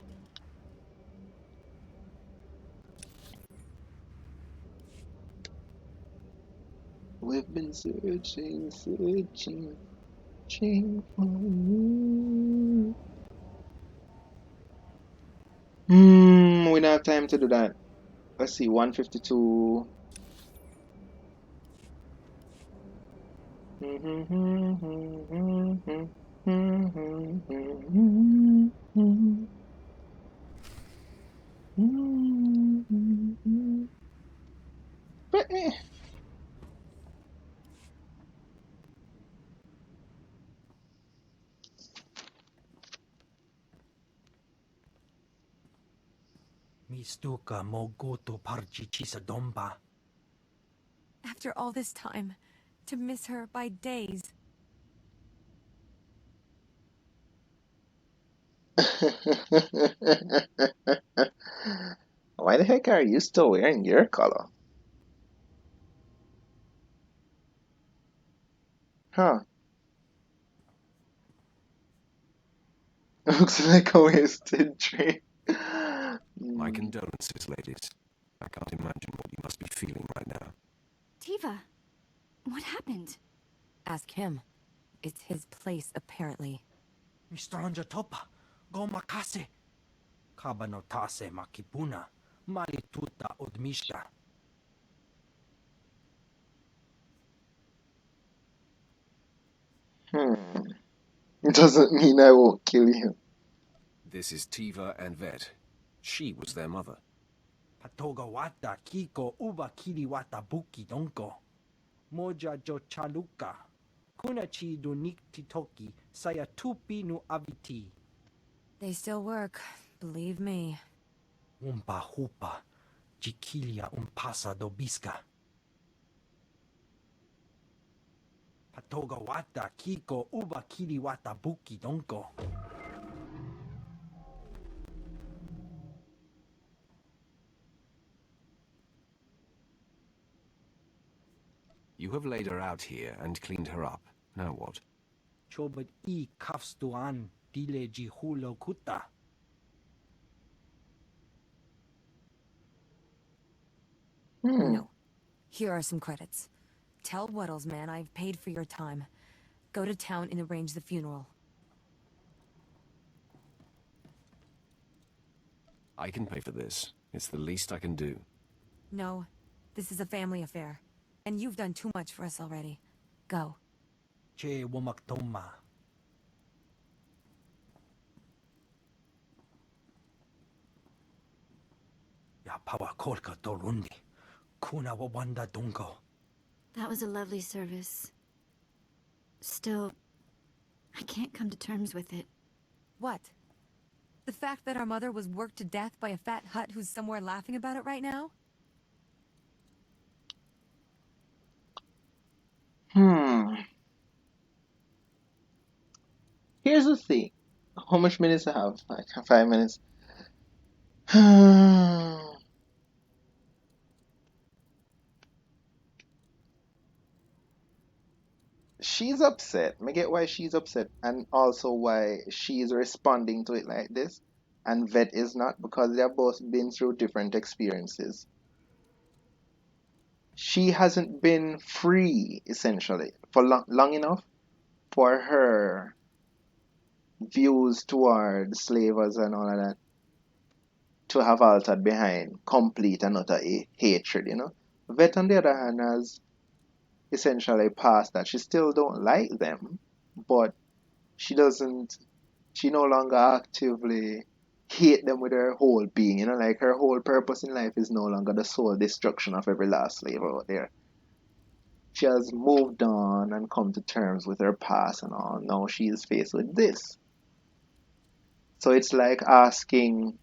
Speaker 1: We've been searching for you. We don't have time to do that. Let's see, 152. But
Speaker 9: Mistuka mogoto parchichisa domba.
Speaker 2: After all this time, to miss her by days.
Speaker 1: Why the heck are you still wearing your color? Huh. Looks like a wasted dream.
Speaker 4: My condolences, ladies. I can't imagine what you must be feeling right now.
Speaker 2: Tiva, what happened? Ask him. It's his place, apparently.
Speaker 9: Mistranja topa, go makase. Kabanotase makipuna, malituta odmisha.
Speaker 1: Doesn't mean I won't kill you.
Speaker 4: This is Tiva and Vet. She was their mother.
Speaker 9: Patoga wata kiko uba kiri wata buki donko. Moja jo chaluka. Kunachi dunik titoki saya tupi nu aviti.
Speaker 2: They still work, believe me.
Speaker 9: Umpa hupa, jikilia umpasa dobiska. Patoga wata kiko uba kiri wata buki donko.
Speaker 4: You have laid her out here and cleaned her up. Now what?
Speaker 9: Chobat I kafstuan dile jihulo kuta.
Speaker 2: No. Here are some credits. Tell Weddles, man, I've paid for your time. Go to town and arrange the funeral.
Speaker 4: I can pay for this. It's the least I can do.
Speaker 2: No, this is a family affair. And you've done too much for us already. Go.
Speaker 9: Che womaktoma. Ya pawa kolka dorundi. Kuna wawanda donko.
Speaker 14: That was a lovely service. Still, I can't come to terms with it.
Speaker 2: What? The fact that our mother was worked to death by a fat hut who's somewhere laughing about it right now?
Speaker 1: Here's the thing. How much minutes I have? Like 5 minutes. she's upset. I get why she's upset, and also why she's responding to it like this, and Vet is not, because they've both been through different experiences. She hasn't been free, essentially, for long enough for her views toward slavers and all of that to have altered behind complete and utter hatred, you know. Vet, on the other hand, has essentially passed that. She still don't like them, but she no longer actively hate them with her whole being, you know, like her whole purpose in life is no longer the sole destruction of every last slave out there. She has moved on and come to terms with her past and all. Now she is faced with this. So it's like asking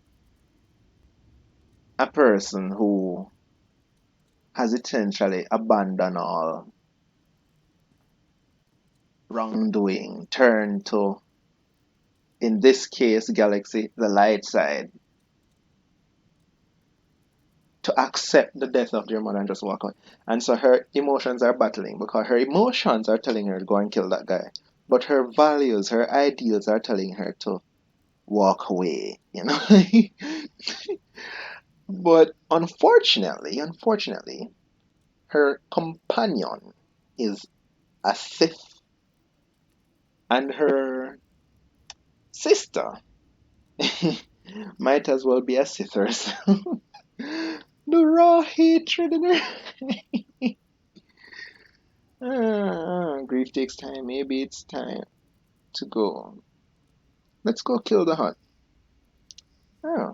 Speaker 1: a person who has essentially abandoned all wrongdoing, turn to, in this case, Galaxy, the light side, to accept the death of their mother and just walk away. And so her emotions are battling because her emotions are telling her to go and kill that guy. But her values, her ideals are telling her to walk away, you know. But unfortunately, her companion is a Sith, and her sister might as well be a Sith herself. The raw hatred in her. Grief takes time. Maybe it's time to go. Let's go kill the Hutt. Oh.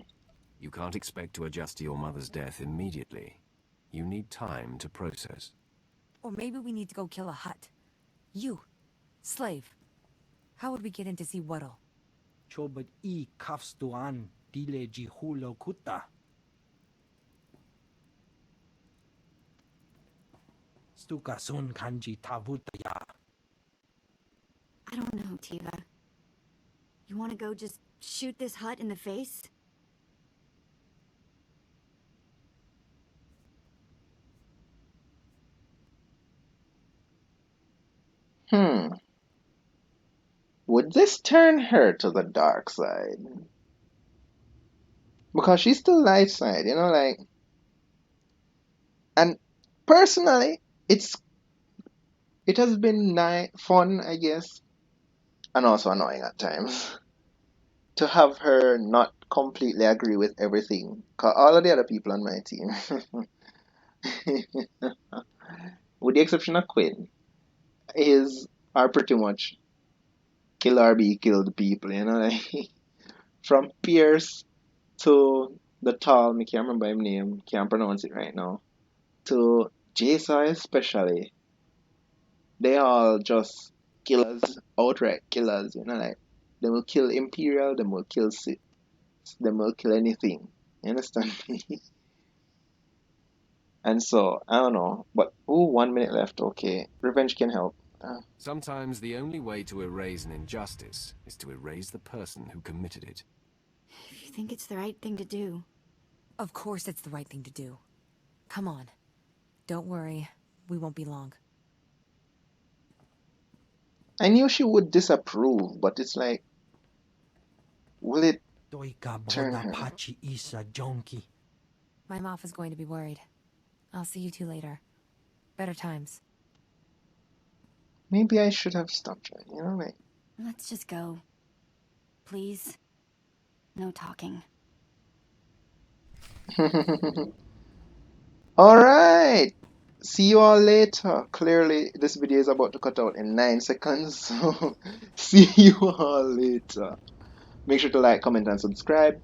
Speaker 4: You can't expect to adjust to your mother's death immediately. You need time to process.
Speaker 2: Or maybe we need to go kill a Hutt. You, slave. How would we get in to see Waddle?
Speaker 17: Chobad I kafstuan dile jihulo kuta. Stukasun kanji tavutaya.
Speaker 18: I don't know, Tiva. You want to go just shoot this Hutt in the face?
Speaker 1: Would this turn her to the dark side? Because she's still light side, you know, like. And personally, it has been fun, I guess, and also annoying at times, to have her not completely agree with everything. Because all of the other people on my team, with the exception of Quinn, are pretty much kill or be killed people, you know, like. From Pierce to the tall, I can't remember his name, can't pronounce it right now, to Jason especially. They all just killers, outright killers, you know, like, they will kill Imperial, they will kill Sith, they will kill anything, you understand me? And so, I don't know, but, 1 minute left, okay, revenge can help.
Speaker 4: Sometimes the only way to erase an injustice is to erase the person who committed it.
Speaker 18: If you think it's the right thing to do.
Speaker 2: Of course it's the right thing to do. Come on. Don't worry. We won't be long.
Speaker 1: I knew she would disapprove, but it's like, will it turn her?
Speaker 2: My Moff is going to be worried. I'll see you two later. Better times.
Speaker 1: Maybe I should have stopped her, you know, like.
Speaker 18: Let's just go. Please. No talking.
Speaker 1: Alright! See you all later. Clearly, this video is about to cut out in 9 seconds, so see you all later. Make sure to like, comment, and subscribe.